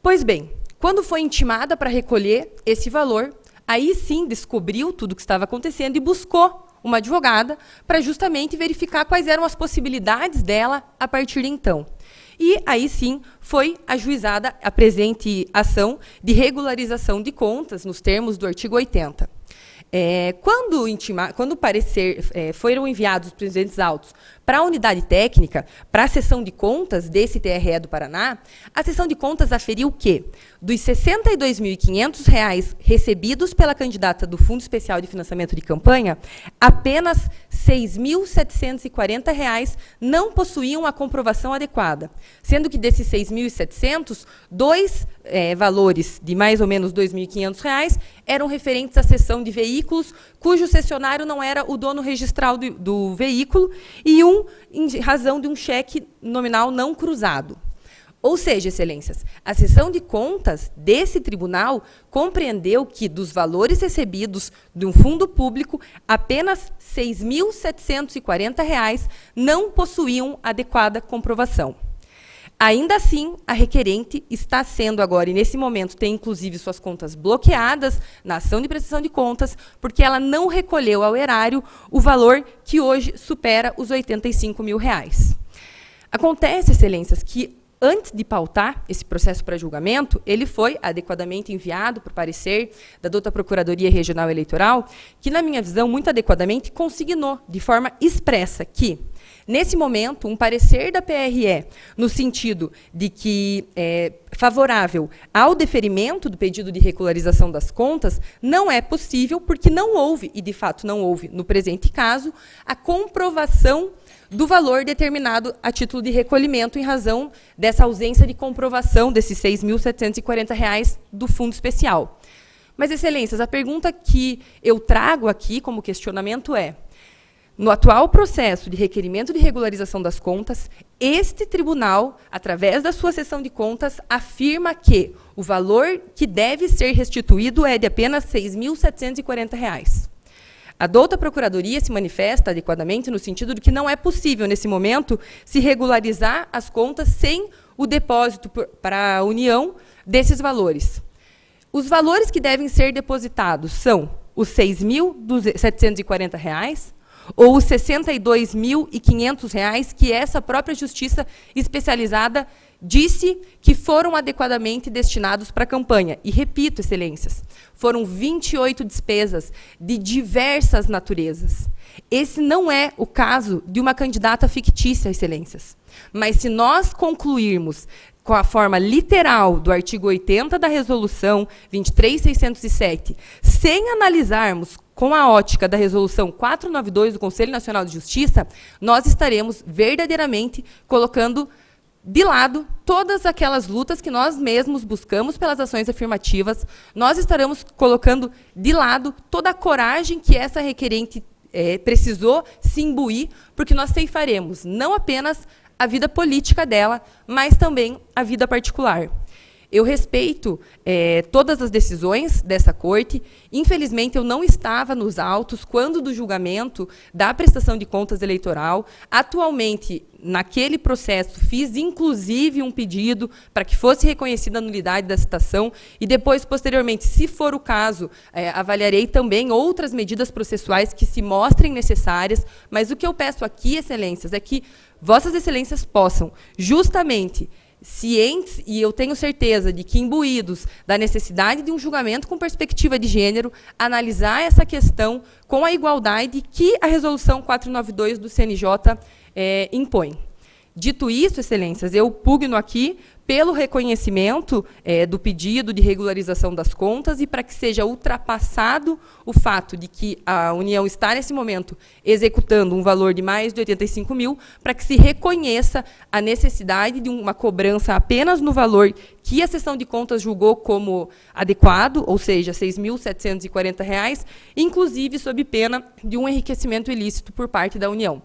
Pois bem, quando foi intimada para recolher esse valor, aí sim descobriu tudo o que estava acontecendo e buscou uma advogada para justamente verificar quais eram as possibilidades dela a partir de então. E aí sim foi ajuizada a presente ação de regularização de contas nos termos do artigo 80. Quando foram enviados os presentes autos para a unidade técnica, para a seção de contas desse TRE do Paraná, a seção de contas aferiu que, dos R$ 62.500 recebidos pela candidata do Fundo Especial de Financiamento de Campanha, apenas R$ 6.740 não possuíam a comprovação adequada, sendo que desses R$ 6.700, dois valores de mais ou menos R$ 2.500 eram referentes à cessão de veículos, cujo cessionário não era o dono registral do veículo, e um em razão de um cheque nominal não cruzado. Ou seja, excelências, a seção de contas desse tribunal compreendeu que, dos valores recebidos de um fundo público, apenas R$ 6.740 não possuíam adequada comprovação. Ainda assim, a requerente está sendo agora, e nesse momento tem inclusive suas contas bloqueadas na ação de prestação de contas, porque ela não recolheu ao erário o valor que hoje supera os R$ 85 mil. Acontece, excelências, que antes de pautar esse processo para julgamento, ele foi adequadamente enviado por parecer da douta Procuradoria Regional Eleitoral, que, na minha visão, muito adequadamente, consignou de forma expressa que, nesse momento, um parecer da PRE, no sentido de que é favorável ao deferimento do pedido de regularização das contas, não é possível, porque não houve, e de fato não houve, no presente caso, a comprovação do valor determinado a título de recolhimento em razão dessa ausência de comprovação desses R$ 6.740 do fundo especial. Mas, excelências, a pergunta que eu trago aqui como questionamento é: no atual processo de requerimento de regularização das contas, este tribunal, através da sua seção de contas, afirma que o valor que deve ser restituído é de apenas R$ 6.740. A douta Procuradoria se manifesta adequadamente no sentido de que não é possível, nesse momento, se regularizar as contas sem o depósito para a União desses valores. Os valores que devem ser depositados são os R$ 6.740 ou os R$ 62.500 que essa própria Justiça especializada disse que foram adequadamente destinados para a campanha. E, repito, excelências, foram 28 despesas de diversas naturezas. Esse não é o caso de uma candidata fictícia, excelências. Mas, se nós concluirmos com a forma literal do artigo 80 da Resolução 23.607, sem analisarmos com a ótica da Resolução 492 do Conselho Nacional de Justiça, nós estaremos verdadeiramente colocando de lado todas aquelas lutas que nós mesmos buscamos pelas ações afirmativas, nós estaremos colocando de lado toda a coragem que essa requerente precisou se imbuir, porque nós ceifaremos não apenas a vida política dela, mas também a vida particular. Eu respeito todas as decisões dessa corte. Infelizmente, eu não estava nos autos quando do julgamento da prestação de contas eleitoral. Atualmente, naquele processo, fiz inclusive um pedido para que fosse reconhecida a nulidade da citação e depois, posteriormente, se for o caso, avaliarei também outras medidas processuais que se mostrem necessárias. Mas o que eu peço aqui, excelências, é que Vossas Excelências possam justamente cientes, e eu tenho certeza de que imbuídos da necessidade de um julgamento com perspectiva de gênero, analisar essa questão com a igualdade que a Resolução 492 do CNJ impõe. Dito isso, excelências, eu pugno aqui pelo reconhecimento do pedido de regularização das contas e para que seja ultrapassado o fato de que a União está, nesse momento, executando um valor de mais de 85 mil, para que se reconheça a necessidade de uma cobrança apenas no valor que a seção de contas julgou como adequado, ou seja, R$ 6.740, inclusive sob pena de um enriquecimento ilícito por parte da União.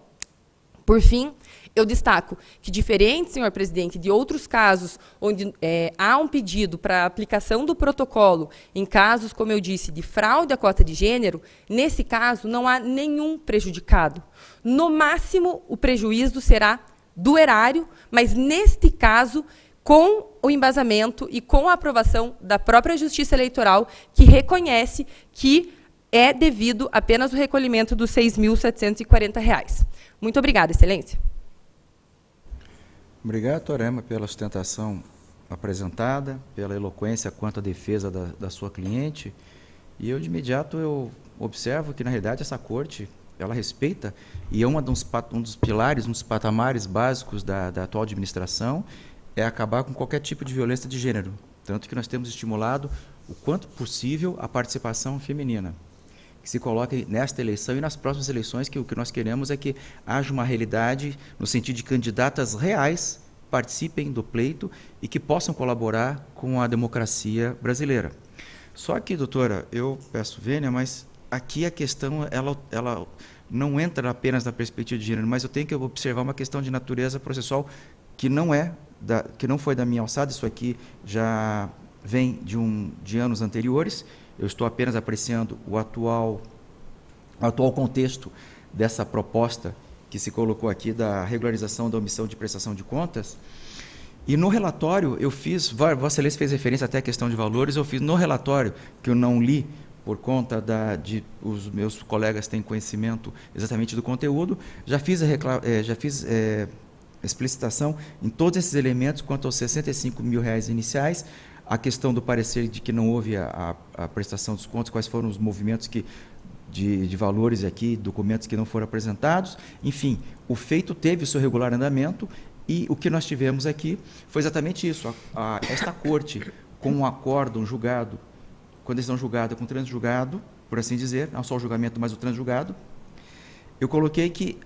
Por fim, eu destaco que, diferente, senhor presidente, de outros casos onde há um pedido para a aplicação do protocolo em casos, como eu disse, de fraude à cota de gênero, nesse caso não há nenhum prejudicado. No máximo, o prejuízo será do erário, mas, neste caso, com o embasamento e com a aprovação da própria Justiça Eleitoral, que reconhece que é devido apenas o recolhimento dos R$ 6.740. Muito obrigada, excelência. Obrigado, Torema, pela sustentação apresentada, pela eloquência quanto à defesa da sua cliente. E eu, de imediato, eu observo que, na realidade, essa corte, ela respeita, e é um dos pilares, um dos patamares básicos da atual administração, é acabar com qualquer tipo de violência de gênero. Tanto que nós temos estimulado, o quanto possível, a participação feminina. Que se coloque nesta eleição e nas próximas eleições, que o que nós queremos é que haja uma realidade no sentido de candidatas reais participem do pleito e que possam colaborar com a democracia brasileira. Só que, doutora, eu peço vênia, mas aqui a questão ela não entra apenas na perspectiva de gênero, mas eu tenho que observar uma questão de natureza processual que não foi da minha alçada. Isso aqui já vem de anos anteriores. Eu estou apenas apreciando o atual contexto dessa proposta que se colocou aqui da regularização da omissão de prestação de contas. E no relatório eu fiz, Vossa Excelência fez referência até à questão de valores, eu fiz no relatório, que eu não li por conta de os meus colegas têm conhecimento exatamente do conteúdo, já fiz explicitação em todos esses elementos quanto aos R$ 65 mil iniciais, a questão do parecer de que não houve a prestação dos contos, quais foram os movimentos de valores aqui, documentos que não foram apresentados. Enfim, o feito teve o seu regular andamento e o que nós tivemos aqui foi exatamente isso. Esta corte, com um acórdão julgado, com a decisão julgada com transjulgado, por assim dizer, não só o julgamento, mas o transjulgado, eu coloquei que,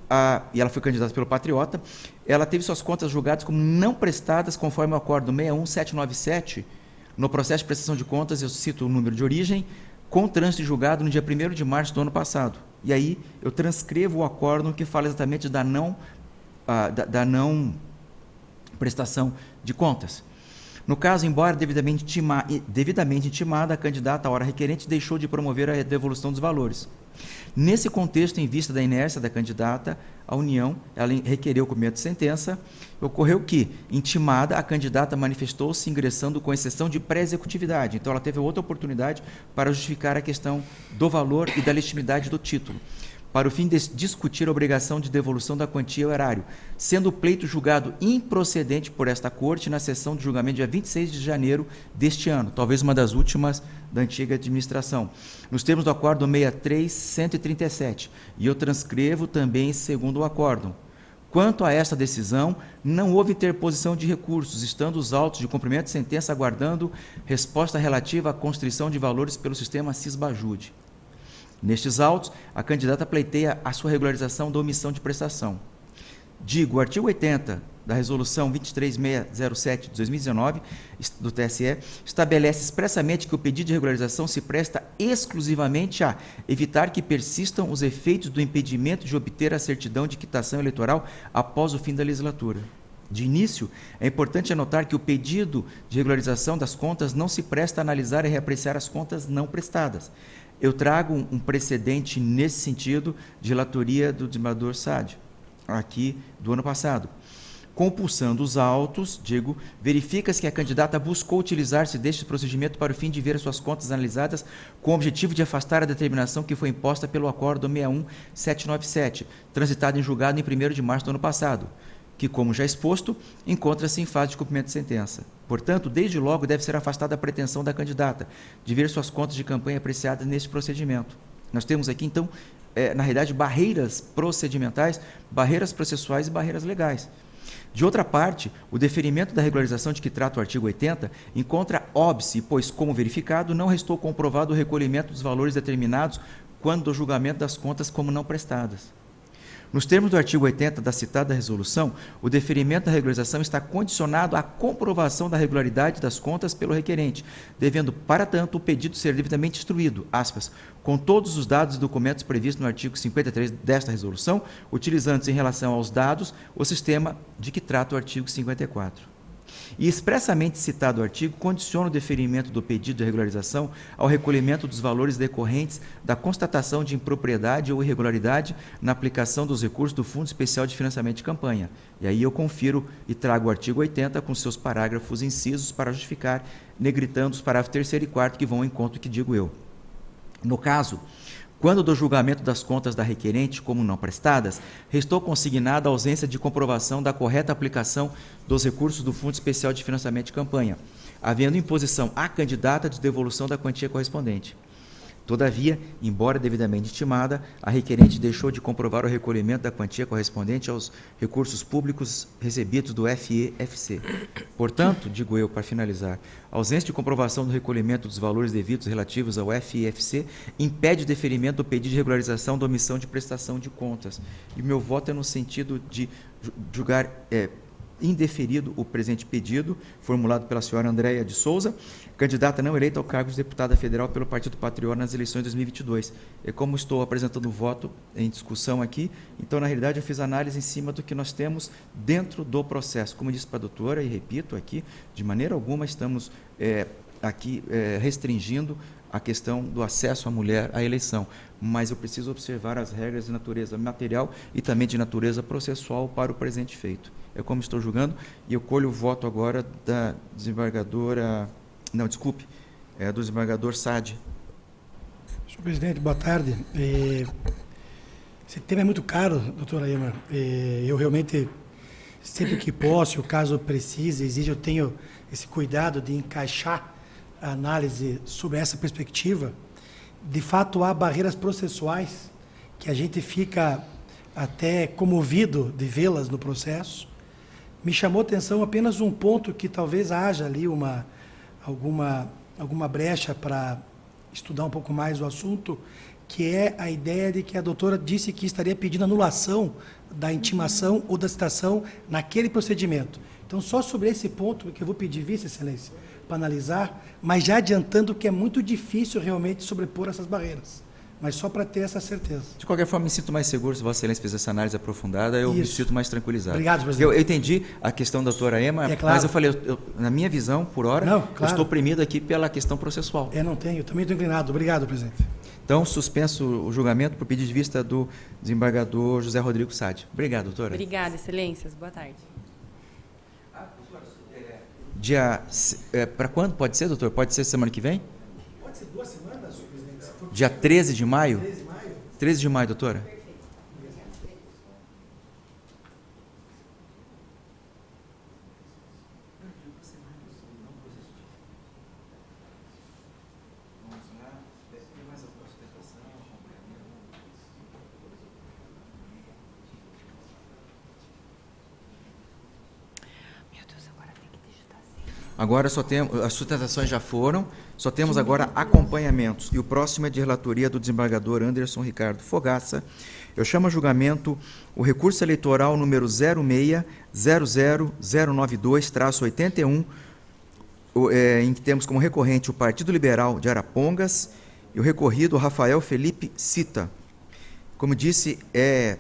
e ela foi candidata pelo Patriota, ela teve suas contas julgadas como não prestadas conforme o acórdão 61797, no processo de prestação de contas, eu cito o número de origem, com trânsito julgado no dia 1º de março do ano passado. E aí eu transcrevo o acórdão que fala exatamente da não prestação de contas. No caso, embora devidamente intimada, a candidata à hora requerente deixou de promover a devolução dos valores. Nesse contexto, em vista da inércia da candidata, a União ela requereu o cumprimento de sentença. Ocorreu que, intimada, a candidata manifestou-se ingressando com exceção de pré-executividade. Então, ela teve outra oportunidade para justificar a questão do valor e da legitimidade do título, para o fim de discutir a obrigação de devolução da quantia ao erário, sendo o pleito julgado improcedente por esta Corte na sessão de julgamento dia 26 de janeiro deste ano, talvez uma das últimas da antiga administração, nos termos do acórdão 63137, e eu transcrevo também segundo o acórdão. Quanto a esta decisão, não houve interposição de recursos, estando os autos de cumprimento de sentença aguardando resposta relativa à constrição de valores pelo sistema Cisbajude. Nestes autos, a candidata pleiteia a sua regularização da omissão de prestação. Digo, o artigo 80 da Resolução 23607 de 2019, do TSE, estabelece expressamente que o pedido de regularização se presta exclusivamente a evitar que persistam os efeitos do impedimento de obter a certidão de quitação eleitoral após o fim da legislatura. De início, é importante anotar que o pedido de regularização das contas não se presta a analisar e reapreciar as contas não prestadas. Eu trago um precedente nesse sentido de relatoria do desembargador Sádio, aqui do ano passado. Compulsando os autos, digo, verifica-se que a candidata buscou utilizar-se deste procedimento para o fim de ver as suas contas analisadas com o objetivo de afastar a determinação que foi imposta pelo acórdão 61797, transitado em julgado em 1º de março do ano passado. que, como já exposto, encontra-se em fase de cumprimento de sentença. Portanto, desde logo deve ser afastada a pretensão da candidata de ver suas contas de campanha apreciadas neste procedimento. Nós temos aqui, então, na realidade, barreiras procedimentais, barreiras processuais e barreiras legais. De outra parte, o deferimento da regularização de que trata o artigo 80 encontra óbice, pois, como verificado, não restou comprovado o recolhimento dos valores determinados quando do julgamento das contas como não prestadas. Nos termos do artigo 80 da citada resolução, o deferimento da regularização está condicionado à comprovação da regularidade das contas pelo requerente, devendo, para tanto, o pedido ser devidamente instruído, aspas, com todos os dados e documentos previstos no artigo 53 desta resolução, utilizando-se em relação aos dados o sistema de que trata o artigo 54. E expressamente citado o artigo, condiciona o deferimento do pedido de regularização ao recolhimento dos valores decorrentes da constatação de impropriedade ou irregularidade na aplicação dos recursos do Fundo Especial de Financiamento de Campanha. E aí eu confiro e trago o artigo 80 com seus parágrafos incisos para justificar, negritando os parágrafos 3º e 4º que vão ao encontro que digo eu. No caso, quando do julgamento das contas da requerente como não prestadas, restou consignada a ausência de comprovação da correta aplicação dos recursos do Fundo Especial de Financiamento de Campanha, havendo imposição à candidata de devolução da quantia correspondente. Todavia, embora devidamente intimada, a requerente deixou de comprovar o recolhimento da quantia correspondente aos recursos públicos recebidos do FEFC. Portanto, digo eu, para finalizar, a ausência de comprovação do recolhimento dos valores devidos relativos ao FEFC impede o deferimento do pedido de regularização da omissão de prestação de contas. E meu voto é no sentido de julgar indeferido o presente pedido, formulado pela senhora Andréia de Souza, candidata não eleita ao cargo de deputada federal pelo Partido Patriota nas eleições de 2022. E como estou apresentando o voto em discussão aqui, então, na realidade, eu fiz análise em cima do que nós temos dentro do processo. Como disse para a doutora, e repito aqui, de maneira alguma estamos restringindo a questão do acesso à mulher à eleição, mas eu preciso observar as regras de natureza material e também de natureza processual para o presente feito. É como estou julgando, e eu colho o voto agora da desembargadora... Não, desculpe, do desembargador Sade. Senhor presidente, boa tarde. Esse tema é muito caro, doutora Ema. Eu realmente, sempre que posso, o caso precise, exige, eu tenho esse cuidado de encaixar a análise sobre essa perspectiva. De fato, há barreiras processuais que a gente fica até comovido de vê-las no processo. Me chamou a atenção apenas um ponto que talvez haja ali alguma brecha para estudar um pouco mais o assunto, que é a ideia de que a doutora disse que estaria pedindo anulação da intimação ou da citação naquele procedimento. Então, só sobre esse ponto que eu vou pedir, Vice Excelência, para analisar, mas já adiantando que é muito difícil realmente sobrepor essas barreiras. Mas só para ter essa certeza. De qualquer forma, me sinto mais seguro se Vossa Excelência fizer essa análise aprofundada, eu me sinto mais tranquilizado. Obrigado, presidente. Eu entendi a questão da doutora Ema, claro. mas eu falei, na minha visão, por hora, não, claro. Eu estou oprimido aqui pela questão processual. Não tenho, eu também estou inclinado. Obrigado, presidente. Então, suspenso o julgamento por pedido de vista do desembargador José Rodrigo Sade. Obrigado, doutora. Obrigada, excelências. Boa tarde. Para quando pode ser, doutor? Pode ser semana que vem? Pode ser 2 semanas, senhor presidente. Dia 13 de maio? 13 de maio. 13 de maio, doutora. Agora só temos, as sustentações já foram, só temos agora acompanhamentos. E o próximo é de relatoria do desembargador Anderson Ricardo Fogaça. Eu chamo a julgamento o recurso eleitoral número 0600092-81, em que temos como recorrente o Partido Liberal de Arapongas e o recorrido Rafael Felipe Cita. Como disse, é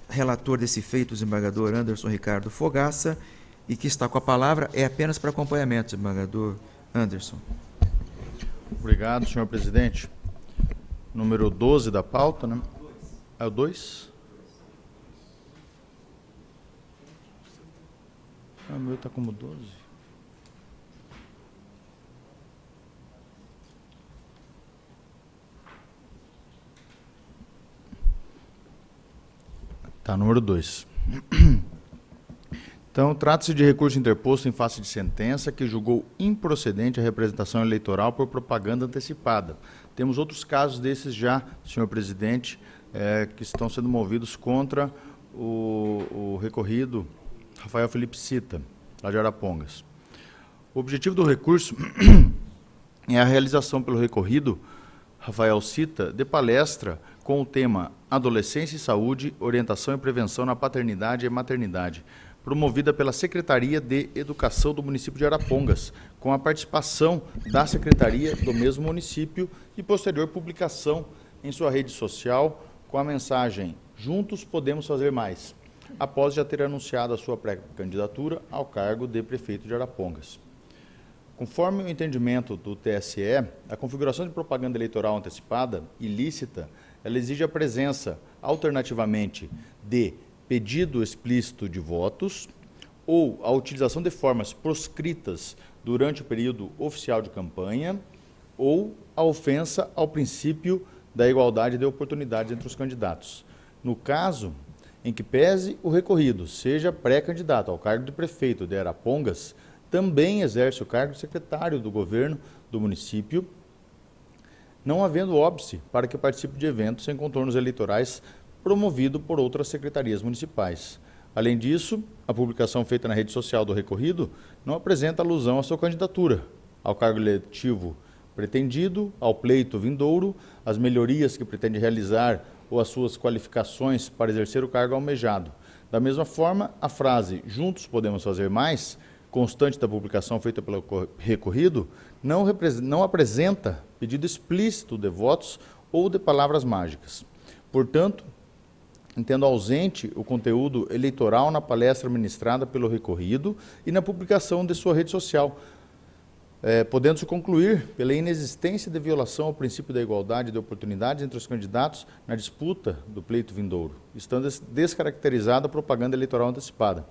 relator desse feito o desembargador Anderson Ricardo Fogaça, e que está com a palavra é apenas para acompanhamento, desembargador Anderson. Obrigado, senhor presidente. Número 12 da pauta, né? É o 2? O meu está como 12. Tá, número 2. Então, trata-se de recurso interposto em face de sentença que julgou improcedente a representação eleitoral por propaganda antecipada. Temos outros casos desses já, senhor presidente, que estão sendo movidos contra o recorrido Rafael Felipe Cita, lá de Arapongas. O objetivo do recurso é a realização pelo recorrido Rafael Cita de palestra com o tema Adolescência e Saúde, Orientação e Prevenção na Paternidade e Maternidade, promovida pela Secretaria de Educação do município de Arapongas, com a participação da Secretaria do mesmo município e posterior publicação em sua rede social com a mensagem Juntos Podemos Fazer Mais, após já ter anunciado a sua pré-candidatura ao cargo de prefeito de Arapongas. Conforme o entendimento do TSE, a configuração de propaganda eleitoral antecipada, ilícita, ela exige a presença, alternativamente, de pedido explícito de votos ou a utilização de formas proscritas durante o período oficial de campanha ou a ofensa ao princípio da igualdade de oportunidades entre os candidatos. No caso em que pese o recorrido seja pré-candidato ao cargo de prefeito de Arapongas, também exerce o cargo de secretário do governo do município, não havendo óbice para que participe de eventos sem contornos eleitorais promovido por outras secretarias municipais. Além disso, a publicação feita na rede social do recorrido não apresenta alusão à sua candidatura, ao cargo eletivo pretendido, ao pleito vindouro, às melhorias que pretende realizar ou às suas qualificações para exercer o cargo almejado. Da mesma forma, a frase "Juntos podemos fazer mais", constante da publicação feita pelo recorrido, não apresenta pedido explícito de votos ou de palavras mágicas. Portanto, entendo ausente o conteúdo eleitoral na palestra ministrada pelo recorrido e na publicação de sua rede social, podendo-se concluir pela inexistência de violação ao princípio da igualdade de oportunidades entre os candidatos na disputa do pleito vindouro, estando descaracterizada a propaganda eleitoral antecipada.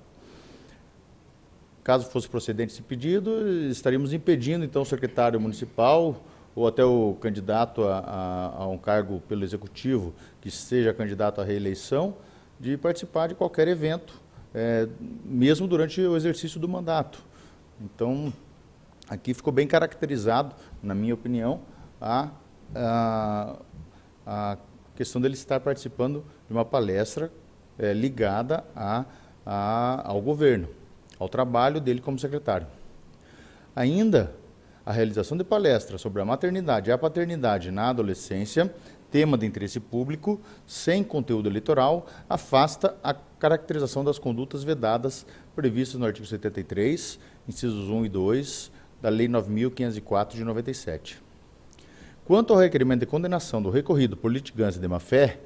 Caso fosse procedente esse pedido, estaríamos impedindo, então, o secretário municipal ou até o candidato a um cargo pelo executivo que seja candidato à reeleição, de participar de qualquer evento, mesmo durante o exercício do mandato. Então, aqui ficou bem caracterizado, na minha opinião, a questão dele estar participando de uma palestra ligada ao governo, ao trabalho dele como secretário. Ainda, a realização de palestras sobre a maternidade e a paternidade na adolescência, tema de interesse público, sem conteúdo eleitoral, afasta a caracterização das condutas vedadas previstas no artigo 73, incisos 1 e 2, da Lei 9.504 de 97. Quanto ao requerimento de condenação do recorrido por litigância de má-fé,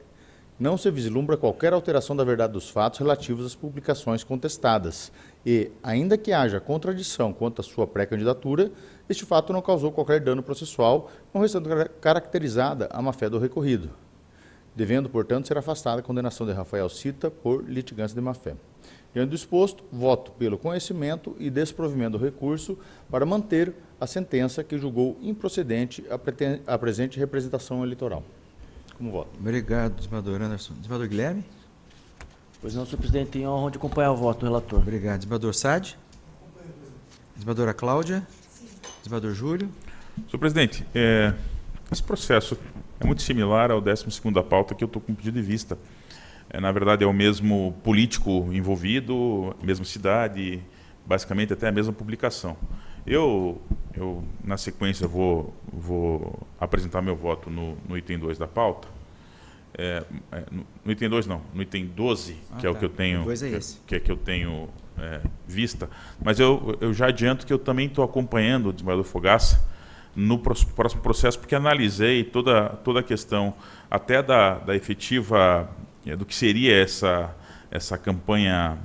não se vislumbra qualquer alteração da verdade dos fatos relativos às publicações contestadas e, ainda que haja contradição quanto à sua pré-candidatura, este fato não causou qualquer dano processual, não restando caracterizada a má-fé do recorrido, devendo, portanto, ser afastada a condenação de Rafael Cita por litigância de má-fé. Diante do exposto, voto pelo conhecimento e desprovimento do recurso para manter a sentença que julgou improcedente a presente representação eleitoral. Como voto. Obrigado, desembargador Anderson. Desembargador Guilherme? Pois não, senhor presidente, tenho a honra de acompanhar o voto do relator. Obrigado. Desembargador Sade? Desembargadora Cláudia? Sim. Desembargador Júlio? Senhor presidente, esse processo é muito similar ao 12º da pauta que eu estou com pedido de vista. Na verdade, é o mesmo político envolvido, a mesma cidade, basicamente até a mesma publicação. Eu na sequência, vou apresentar meu voto no item 2 da pauta. No item 2 não, no item 12, que é o que eu tenho, que eu tenho vista. Mas eu já adianto que eu também estou acompanhando o desembargador Fogaça no próximo processo, porque analisei toda a questão até da efetiva, do que seria essa campanha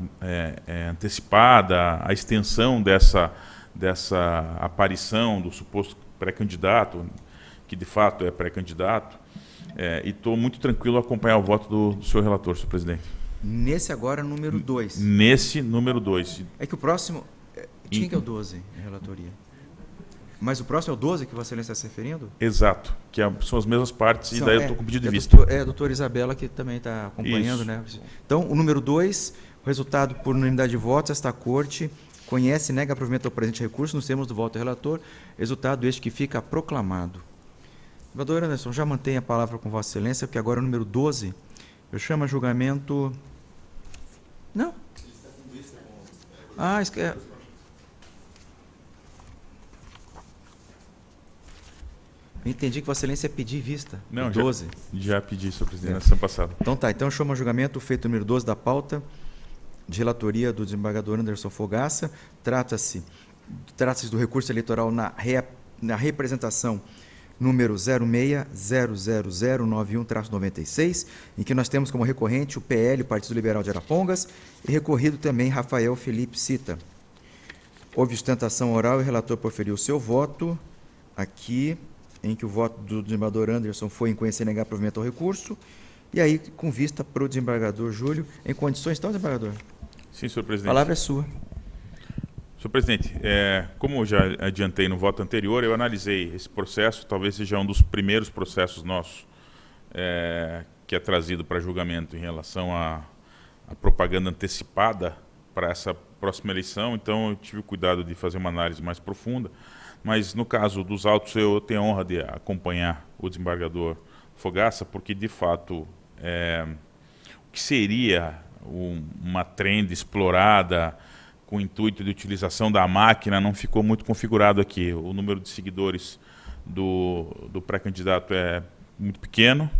antecipada, a extensão dessa aparição do suposto pré-candidato, que de fato é pré-candidato, e estou muito tranquilo a acompanhar o voto do senhor relator, senhor presidente. Nesse agora, número 2. Nesse número 2. É que o próximo, tinha que é o 12, em relatoria. Mas o próximo é o 12 que Vossa Excelência está se referindo? Exato, que são as mesmas partes, e daí eu estou com pedido de vista. A doutora Isabela que também está acompanhando, né? Então, o número 2, Resultado, por unanimidade de votos, esta Corte conhece e nega provimento ao presente recurso nos termos do voto do relator. Resultado este que fica proclamado. Desembargador Anderson, já mantenha a palavra com Vossa Excelência, porque agora é o número 12. Eu chamo a julgamento... Não? Ah, eu entendi que Vossa Excelência ia pedir vista. Não, 12. Já pedi, senhor presidente, na sessão passada. Então tá, então eu chamo a julgamento o feito número 12 da pauta de relatoria do desembargador Anderson Fogaça. Trata-se do recurso eleitoral na representação número 06-00091-96, em que nós temos como recorrente o PL, o Partido Liberal de Arapongas, e recorrido também Rafael Felipe Cita. Houve sustentação oral e o relator proferiu o seu voto, aqui, em que o voto do desembargador Anderson foi em conhecer e negar provimento ao recurso, e aí com vista para o desembargador Júlio, em condições, então, desembargador? Sim, senhor presidente. A palavra é sua. Senhor presidente, como eu já adiantei no voto anterior, eu analisei esse processo, talvez seja um dos primeiros processos nossos que é trazido para julgamento em relação à propaganda antecipada para essa próxima eleição, então eu tive o cuidado de fazer uma análise mais profunda, mas no caso dos autos eu tenho a honra de acompanhar o desembargador Fogaça, porque de fato o que seria uma trend explorada com o intuito de utilização da máquina não ficou muito configurado aqui. O número de seguidores do pré-candidato é muito pequeno,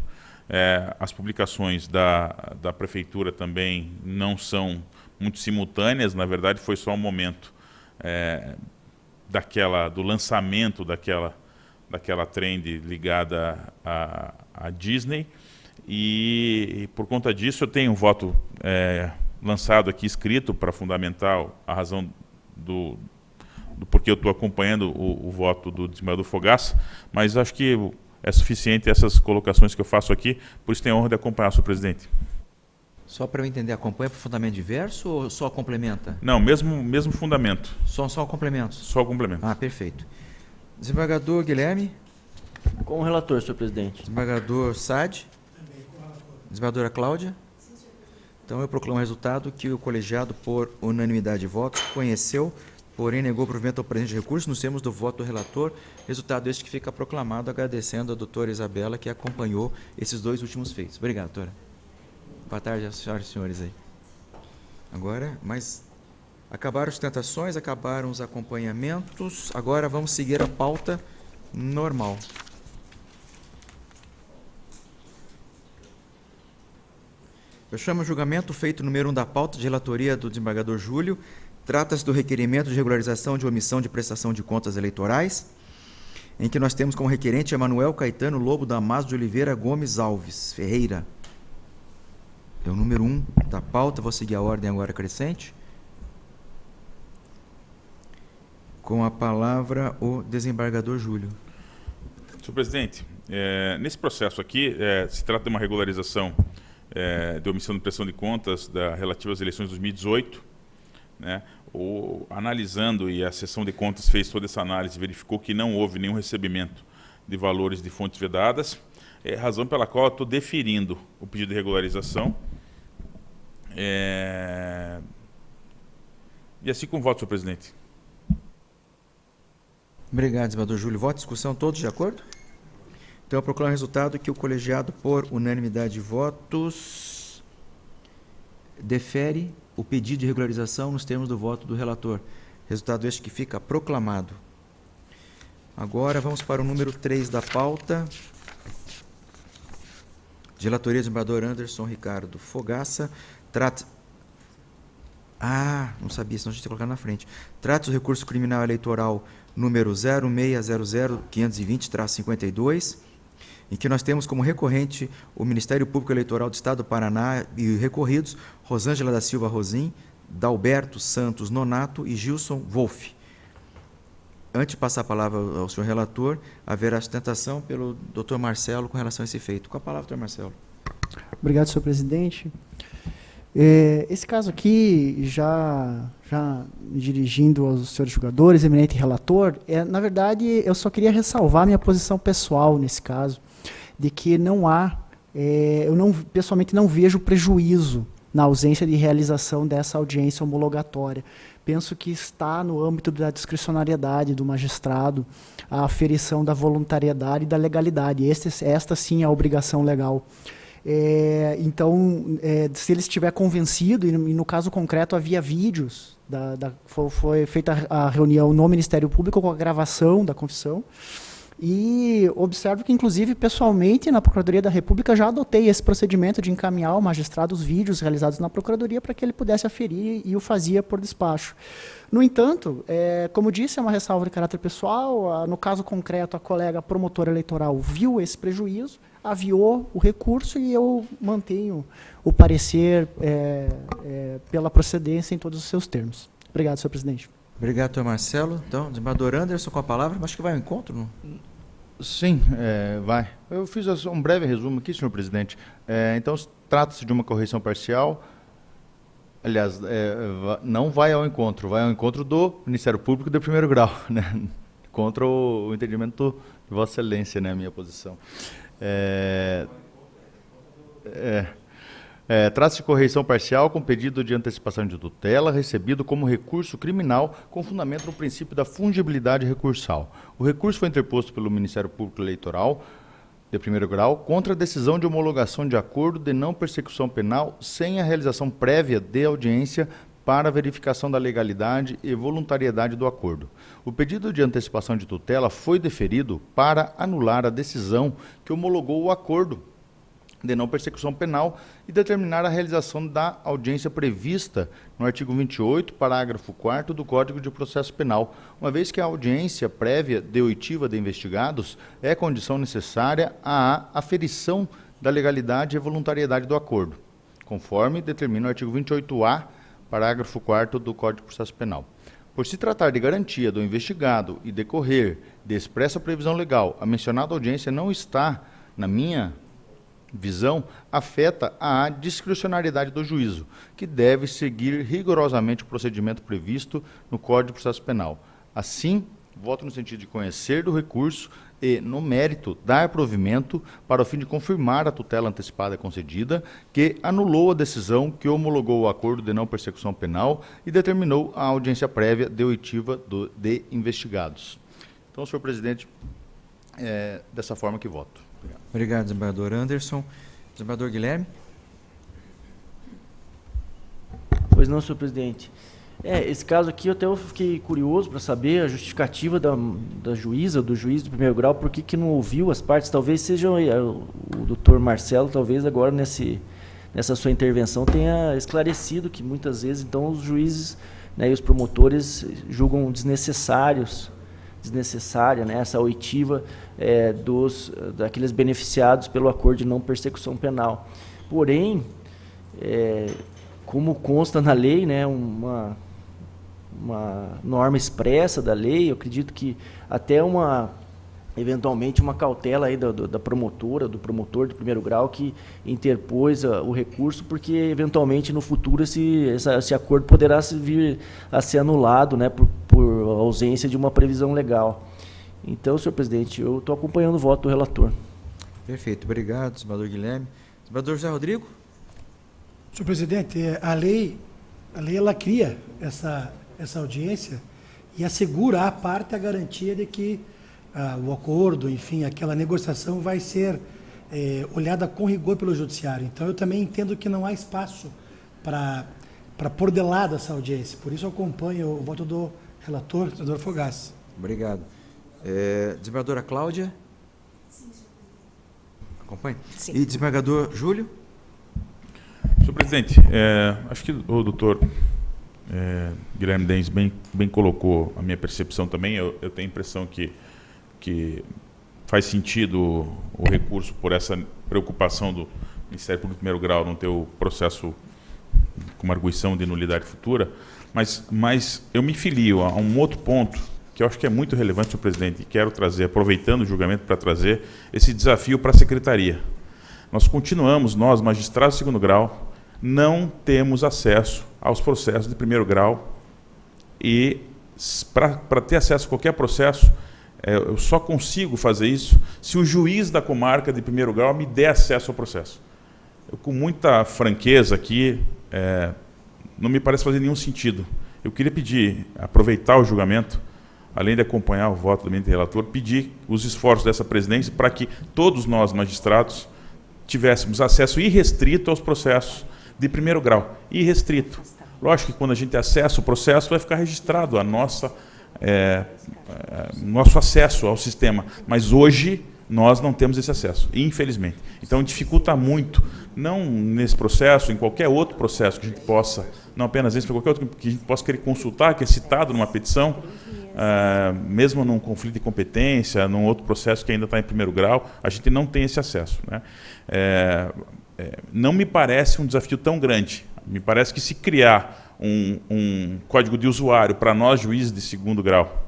as publicações da prefeitura também não são muito simultâneas, na verdade foi só um momento do lançamento daquela trend ligada à Disney, e por conta disso eu tenho um voto lançado aqui, escrito, para fundamentar a razão do porquê eu estou acompanhando o voto do desembargador Fogaça, mas acho que é suficiente essas colocações que eu faço aqui, por isso tenho a honra de acompanhar, senhor presidente. Só para eu entender, acompanha por fundamento diverso ou só complementa? Não, mesmo fundamento. Só complementos? Só complemento. Ah, perfeito. Desembargador Guilherme? Com o relator, senhor presidente. Desembargador Sade? Também com o relator. Desembargadora Cláudia? Então, eu proclamo o resultado que o colegiado, por unanimidade de votos, conheceu, porém negou provimento ao presente recurso nos termos do voto do relator. Resultado este que fica proclamado, agradecendo a doutora Isabela, que acompanhou esses dois últimos feitos. Obrigado, doutora. Boa tarde às senhoras e senhores aí. Agora, mas acabaram as sustentações, acabaram os acompanhamentos. Agora vamos seguir a pauta normal. Eu chamo o julgamento feito número 1 da pauta de relatoria do desembargador Júlio. Trata-se do requerimento de regularização de omissão de prestação de contas eleitorais, em que nós temos como requerente Emanuel Caetano Lobo Damaso de Oliveira Gomes Alves Ferreira. É o número 1 da pauta, vou seguir a ordem agora crescente. Com a palavra o desembargador Júlio. Senhor presidente, nesse processo aqui, se trata de uma regularização de omissão de prestação de contas relativa às eleições de 2018, né? Analisando, e a sessão de contas fez toda essa análise, verificou que não houve nenhum recebimento de valores de fontes vedadas, razão pela qual eu estou deferindo o pedido de regularização. E assim com o voto, senhor presidente. Obrigado, desembargador Júlio. Voto, discussão, todos de acordo? Então, eu proclamo o resultado que o colegiado, por unanimidade de votos, defere o pedido de regularização nos termos do voto do relator. Resultado este que fica proclamado. Agora, vamos para o número 3 da pauta. De relatoria do desembargador Anderson Ricardo Fogaça. Não sabia, senão a gente ia colocar na frente. Trata-se do recurso criminal eleitoral número 0600-520-52, em que nós temos como recorrente o Ministério Público Eleitoral do Estado do Paraná e recorridos Rosângela da Silva Rosim, Dalberto Santos Nonato e Gilson Wolff. Antes de passar a palavra ao senhor relator, haverá sustentação pelo doutor Marcelo com relação a esse feito. Com a palavra, doutor Marcelo. Obrigado, senhor presidente. Esse caso aqui, já me dirigindo aos senhores julgadores, eminente relator, na verdade, eu só queria ressalvar minha posição pessoal nesse caso, de que não há, pessoalmente não vejo prejuízo na ausência de realização dessa audiência homologatória. Penso que está no âmbito da discricionariedade do magistrado a aferição da voluntariedade e da legalidade. Esta sim é a obrigação legal. Então, se ele estiver convencido, e no caso concreto havia vídeos, foi feita a reunião no Ministério Público com a gravação da confissão, e observo que, inclusive, pessoalmente, na Procuradoria da República, já adotei esse procedimento de encaminhar ao magistrado os vídeos realizados na Procuradoria para que ele pudesse aferir, e o fazia por despacho. No entanto, como disse, é uma ressalva de caráter pessoal. No caso concreto, a colega promotora eleitoral viu esse prejuízo, aviou o recurso, e eu mantenho o parecer pela procedência em todos os seus termos. Obrigado, senhor presidente. Obrigado, doutor Marcelo. Então, desembargador Anderson com a palavra, acho que vai ao encontro, não? Sim, vai. Eu fiz um breve resumo aqui, senhor presidente. Então, trata-se de uma correção parcial. Aliás, não vai ao encontro, vai ao encontro do Ministério Público de primeiro grau, né? Contra o entendimento de Vossa Excelência, né, a minha posição. Trata-se de correição parcial com pedido de antecipação de tutela recebido como recurso criminal com fundamento no princípio da fungibilidade recursal. O recurso foi interposto pelo Ministério Público Eleitoral de primeiro grau contra a decisão de homologação de acordo de não persecução penal sem a realização prévia de audiência para verificação da legalidade e voluntariedade do acordo. O pedido de antecipação de tutela foi deferido para anular a decisão que homologou o acordo de não persecução penal e determinar a realização da audiência prevista no artigo 28, parágrafo 4º do Código de Processo Penal, uma vez que a audiência prévia de oitiva de investigados é condição necessária à aferição da legalidade e voluntariedade do acordo, conforme determina o artigo 28A, parágrafo 4º do Código de Processo Penal. Por se tratar de garantia do investigado e decorrer de expressa previsão legal, a mencionada audiência não está, na minha visão, afeta a discricionariedade do juízo, que deve seguir rigorosamente o procedimento previsto no Código de Processo Penal. Assim, voto no sentido de conhecer do recurso e, no mérito, dar provimento para o fim de confirmar a tutela antecipada concedida, que anulou a decisão que homologou o acordo de não persecução penal e determinou a audiência prévia de oitiva de investigados. Então, senhor presidente, dessa forma que voto. Obrigado, desembargador Anderson. Desembargador Guilherme. Pois não, senhor presidente. Esse caso aqui eu até fiquei curioso para saber a justificativa da juíza, do juiz do primeiro grau, por que não ouviu as partes. Talvez seja o doutor Marcelo, talvez agora nessa sua intervenção tenha esclarecido que muitas vezes então os juízes, né, e os promotores julgam desnecessária, né, essa oitiva daqueles beneficiados pelo acordo de não persecução penal. Porém, como consta na lei, né, uma norma expressa da lei, eu acredito que até eventualmente uma cautela aí da promotora, do promotor de primeiro grau que interpôs o recurso, porque eventualmente no futuro esse acordo poderá vir a ser anulado, né, por ausência de uma previsão legal. Então, senhor presidente, eu estou acompanhando o voto do relator. Perfeito, obrigado, desembargador Guilherme. Desembargador José Rodrigo. Senhor presidente, a lei ela cria essa audiência e assegura à parte a garantia de que o acordo, enfim, aquela negociação vai ser olhada com rigor pelo judiciário. Então, eu também entendo que não há espaço para pôr de lado essa audiência. Por isso, eu acompanho o voto do relator, senador Fogassi. Obrigado. Desembargadora Cláudia? Sim, senhor. Acompanhe? Sim. E desembargador Júlio? Senhor presidente, acho que o doutor Guilherme Dens bem colocou a minha percepção também. Eu tenho a impressão que faz sentido o recurso por essa preocupação do Ministério Público de primeiro grau não ter o processo com uma arguição de nulidade futura, mas eu me filio a um outro ponto que eu acho que é muito relevante, senhor presidente, e quero trazer, aproveitando o julgamento para trazer esse desafio para a secretaria. Nós, magistrados de segundo grau, não temos acesso aos processos de primeiro grau e, para ter acesso a qualquer processo, eu só consigo fazer isso se o juiz da comarca de primeiro grau me der acesso ao processo. Eu, com muita franqueza aqui, não me parece fazer nenhum sentido. Eu queria pedir, aproveitar o julgamento, além de acompanhar o voto do ministro relator, pedir os esforços dessa presidência para que todos nós, magistrados, tivéssemos acesso irrestrito aos processos de primeiro grau. Irrestrito. Lógico que quando a gente acessa o processo, vai ficar registrado nosso acesso ao sistema. Mas hoje nós não temos esse acesso, infelizmente. Então dificulta muito, não nesse processo, em qualquer outro processo que a gente possa, não apenas esse, mas qualquer outro que a gente possa querer consultar, que é citado numa petição, mesmo num conflito de competência, num outro processo que ainda está em primeiro grau, a gente não tem esse acesso, né? Não me parece um desafio tão grande. Me parece que se criar um código de usuário para nós, juízes de segundo grau,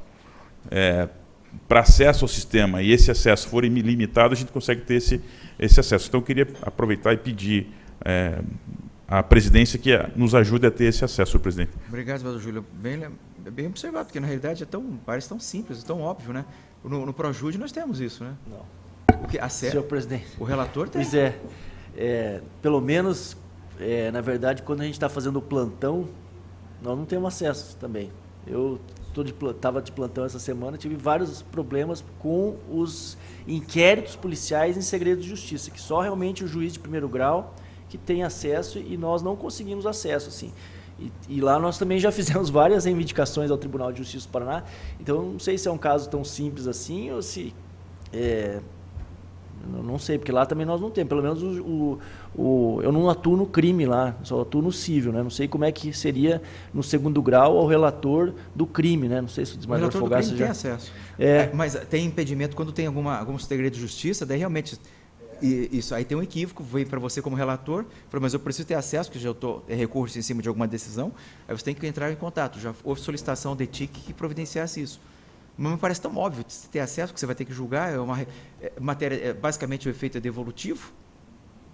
para acesso ao sistema, e esse acesso for ilimitado, a gente consegue ter esse acesso. Então, eu queria aproveitar e pedir à presidência que nos ajude a ter esse acesso, senhor presidente. Obrigado, senador Júlio. Bem observado, porque na realidade parece tão simples, tão óbvio, né? No Projude nós temos isso, né? Não. Senhor presidente. O relator tem. Pois pelo menos, na verdade, quando a gente está fazendo o plantão, nós não temos acesso também. Eu estava de plantão essa semana, tive vários problemas com os inquéritos policiais em segredo de justiça, que só realmente o juiz de primeiro grau que tem acesso e nós não conseguimos acesso, assim. E lá nós também já fizemos várias reivindicações ao Tribunal de Justiça do Paraná, então eu não sei se é um caso tão simples assim ou se... não sei, porque lá também nós não temos, pelo menos eu não atuo no crime lá, só atuo no civil, né? Não sei como é que seria no segundo grau ao relator do crime, né? Não sei se o desembargador Fogaça tem acesso. Mas tem impedimento quando tem algum segredo de justiça, daí realmente isso aí tem um equívoco, vem para você como relator, fala, mas eu preciso ter acesso, porque já estou recurso em cima de alguma decisão, aí você tem que entrar em contato. Já houve solicitação de TIC que providenciasse isso. Mas me parece tão óbvio de ter acesso, que você vai ter que julgar, matéria, basicamente o efeito é devolutivo,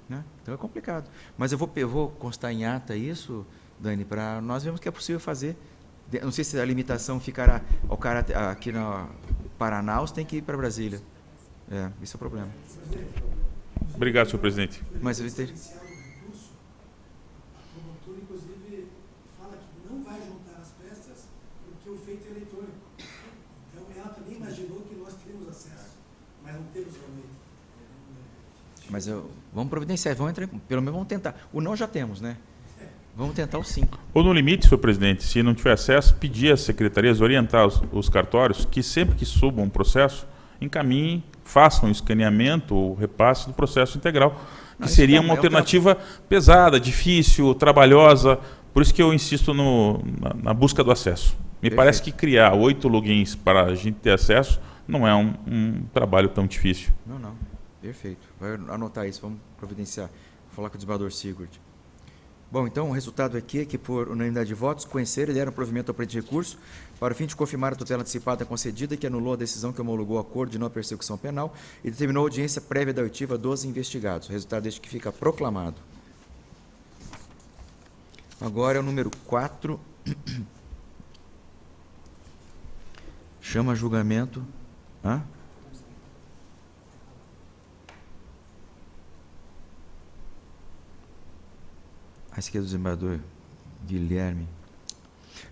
né? Então é complicado. Mas eu vou constar em ata isso, Dani, para nós vermos que é possível fazer. Não sei se a limitação ficará ao cara aqui no Paraná ou se tem que ir para Brasília. Esse é o problema. Obrigado, senhor presidente. Mas eu entendi. Mas vamos providenciar, vamos entrar, pelo menos vamos tentar. O não já temos, né? Vamos tentar o sim. Ou no limite, senhor presidente, se não tiver acesso, pedir às secretarias, orientar os cartórios, que sempre que subam um processo, encaminhem, façam o escaneamento ou repasse do processo integral, que seria uma alternativa pesada, difícil, trabalhosa. Por isso que eu insisto na busca do acesso. Me parece que criar 8 logins para a gente ter acesso não é um trabalho tão difícil. Não. Perfeito. Vai anotar isso, vamos providenciar. Vou falar com o desembargador Sigurd. Bom, então o resultado aqui é que, por unanimidade de votos, conheceram e deram provimento ao presente recurso para o fim de confirmar a tutela antecipada concedida que anulou a decisão que homologou o acordo de não persecução penal e determinou a audiência prévia da oitiva dos investigados. O resultado deste que fica proclamado. Agora é o número 4. Chama a julgamento. A esquerda do desembargador Guilherme.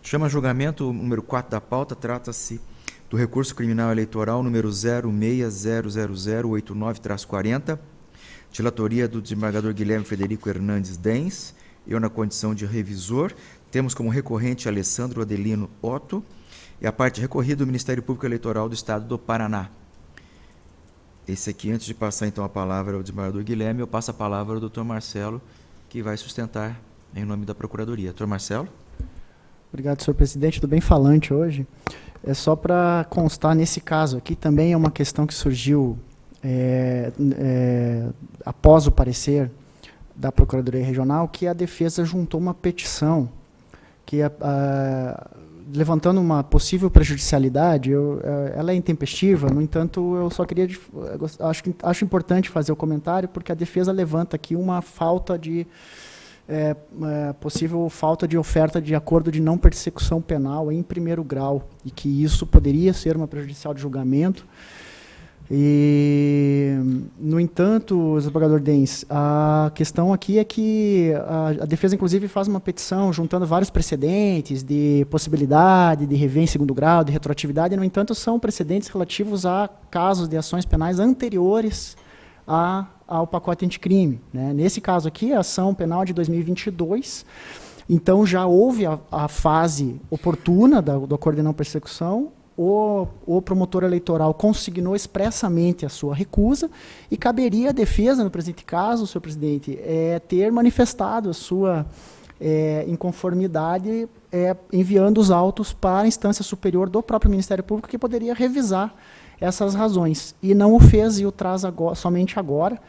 Chama a julgamento o número 4 da pauta, trata-se do recurso criminal eleitoral número 0600089-40, de relatoria do desembargador Guilherme Frederico Hernandes Dens, eu na condição de revisor, temos como recorrente Alessandro Adelino Otto, e a parte recorrida do Ministério Público Eleitoral do Estado do Paraná. Esse aqui, antes de passar então a palavra ao desembargador Guilherme, eu passo a palavra ao doutor Marcelo, que vai sustentar em nome da Procuradoria. Doutor Marcelo? Obrigado, senhor presidente. Estou bem falante hoje. É só para constar, nesse caso aqui, também é uma questão que surgiu após o parecer da Procuradoria Regional, que a defesa juntou uma petição que, levantando uma possível prejudicialidade, ela é intempestiva, no entanto, eu só queria, acho importante fazer o comentário, porque a defesa levanta aqui uma falta de, possível falta de oferta de acordo de não persecução penal em primeiro grau, e que isso poderia ser uma prejudicial de julgamento, E, no entanto, desembargador Dens, a questão aqui é que a defesa, inclusive, faz uma petição juntando vários precedentes de possibilidade de rever em segundo grau, de retroatividade. No entanto, são precedentes relativos a casos de ações penais anteriores ao pacote anticrime, né? Nesse caso aqui, a ação penal de 2022, então já houve a fase oportuna do acordo de não persecução. O promotor eleitoral consignou expressamente a sua recusa e caberia à defesa, no presente caso, senhor presidente, ter manifestado a sua inconformidade enviando os autos para a instância superior do próprio Ministério Público, que poderia revisar essas razões. E não o fez e o traz somente agora.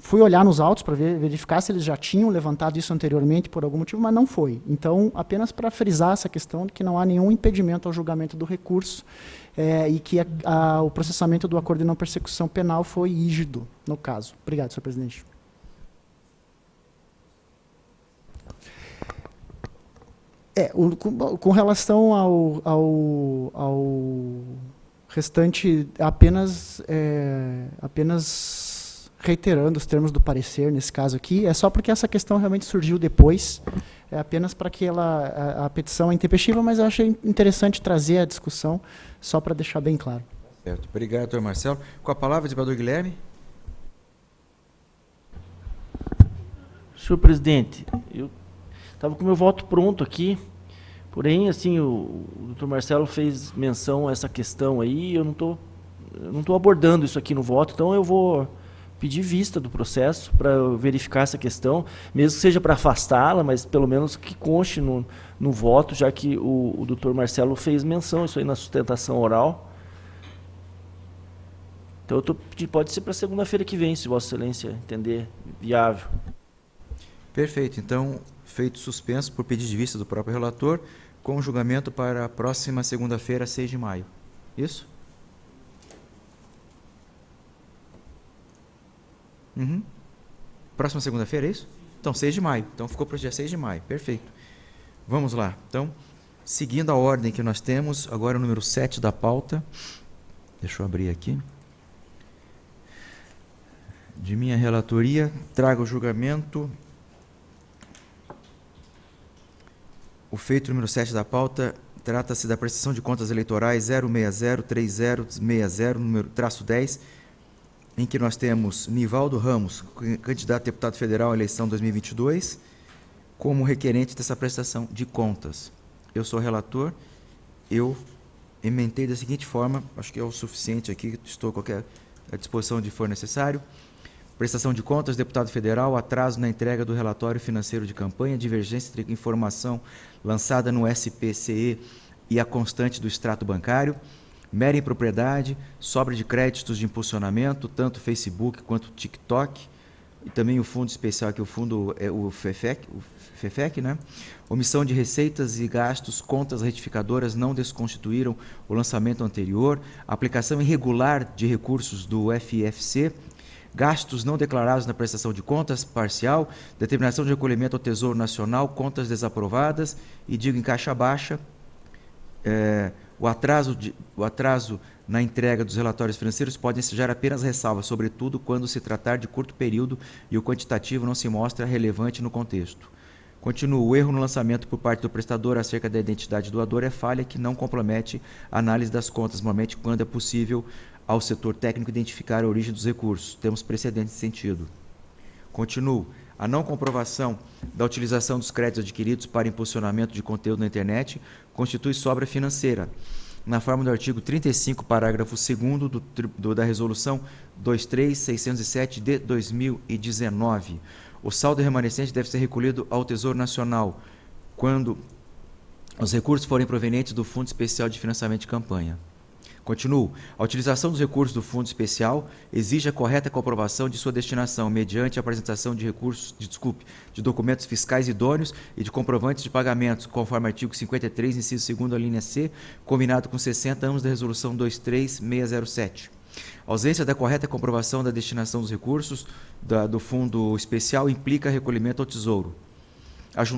Fui olhar nos autos para verificar se eles já tinham levantado isso anteriormente por algum motivo, mas não foi. Então, apenas para frisar essa questão de que não há nenhum impedimento ao julgamento do recurso e que o processamento do acordo de não persecução penal foi rígido no caso. Obrigado, senhor presidente. Com relação ao restante, apenas reiterando os termos do parecer, nesse caso aqui, é só porque essa questão realmente surgiu depois, é apenas para que a petição é intempestiva, mas eu achei interessante trazer a discussão, só para deixar bem claro. Certo. Obrigado, doutor Marcelo. Com a palavra, desembargador Guilherme. Senhor presidente, eu estava com o meu voto pronto aqui, porém, assim, o doutor Marcelo fez menção a essa questão aí, eu não estou abordando isso aqui no voto, então eu vou pedir vista do processo para verificar essa questão, mesmo que seja para afastá-la, mas pelo menos que conste no voto, já que o doutor Marcelo fez menção isso aí na sustentação oral. Então, pode ser para segunda-feira que vem, se Vossa Excelência entender viável. Perfeito. Então, feito suspenso por pedido de vista do próprio relator, com julgamento para a próxima segunda-feira, 6 de maio. Isso? Próxima segunda-feira, é isso? Então, 6 de maio. Então, ficou para o dia 6 de maio. Perfeito. Vamos lá. Então, seguindo a ordem que nós temos, agora o número 7 da pauta. Deixa eu abrir aqui. De minha relatoria, trago o julgamento. O feito número 7 da pauta trata-se da prestação de contas eleitorais 0603060, número -10, em que nós temos Nivaldo Ramos, candidato a deputado federal à eleição 2022, como requerente dessa prestação de contas. Eu sou relator, eu emendei da seguinte forma, acho que é o suficiente aqui, estou a qualquer disposição de for necessário. Prestação de contas, deputado federal, atraso na entrega do relatório financeiro de campanha, divergência entre informação lançada no SPCE e a constante do extrato bancário, mera impropriedade, sobra de créditos de impulsionamento, tanto Facebook quanto TikTok, e também o fundo especial, aqui o fundo é o FEFEC, né? Omissão de receitas e gastos, contas retificadoras não desconstituíram o lançamento anterior, aplicação irregular de recursos do FIFC, gastos não declarados na prestação de contas parcial, determinação de recolhimento ao Tesouro Nacional, contas desaprovadas, e digo em caixa baixa, o atraso na entrega dos relatórios financeiros pode ensejar apenas ressalvas, sobretudo quando se tratar de curto período e o quantitativo não se mostra relevante no contexto. Continuo, o erro no lançamento por parte do prestador acerca da identidade do doador é falha que não compromete a análise das contas, normalmente quando é possível ao setor técnico identificar a origem dos recursos. Temos precedente nesse sentido. Continuo, a não comprovação da utilização dos créditos adquiridos para impulsionamento de conteúdo na internet constitui sobra financeira, na forma do artigo 35, parágrafo 2º da Resolução 23607 de 2019. O saldo remanescente deve ser recolhido ao Tesouro Nacional quando os recursos forem provenientes do Fundo Especial de Financiamento de Campanha. Continuo. A utilização dos recursos do Fundo Especial exige a correta comprovação de sua destinação mediante a apresentação de de documentos fiscais idôneos e de comprovantes de pagamentos, conforme artigo 53, inciso 2º, a linha C, combinado com 60 anos da Resolução 23607. A ausência da correta comprovação da destinação dos recursos do Fundo Especial implica recolhimento ao Tesouro.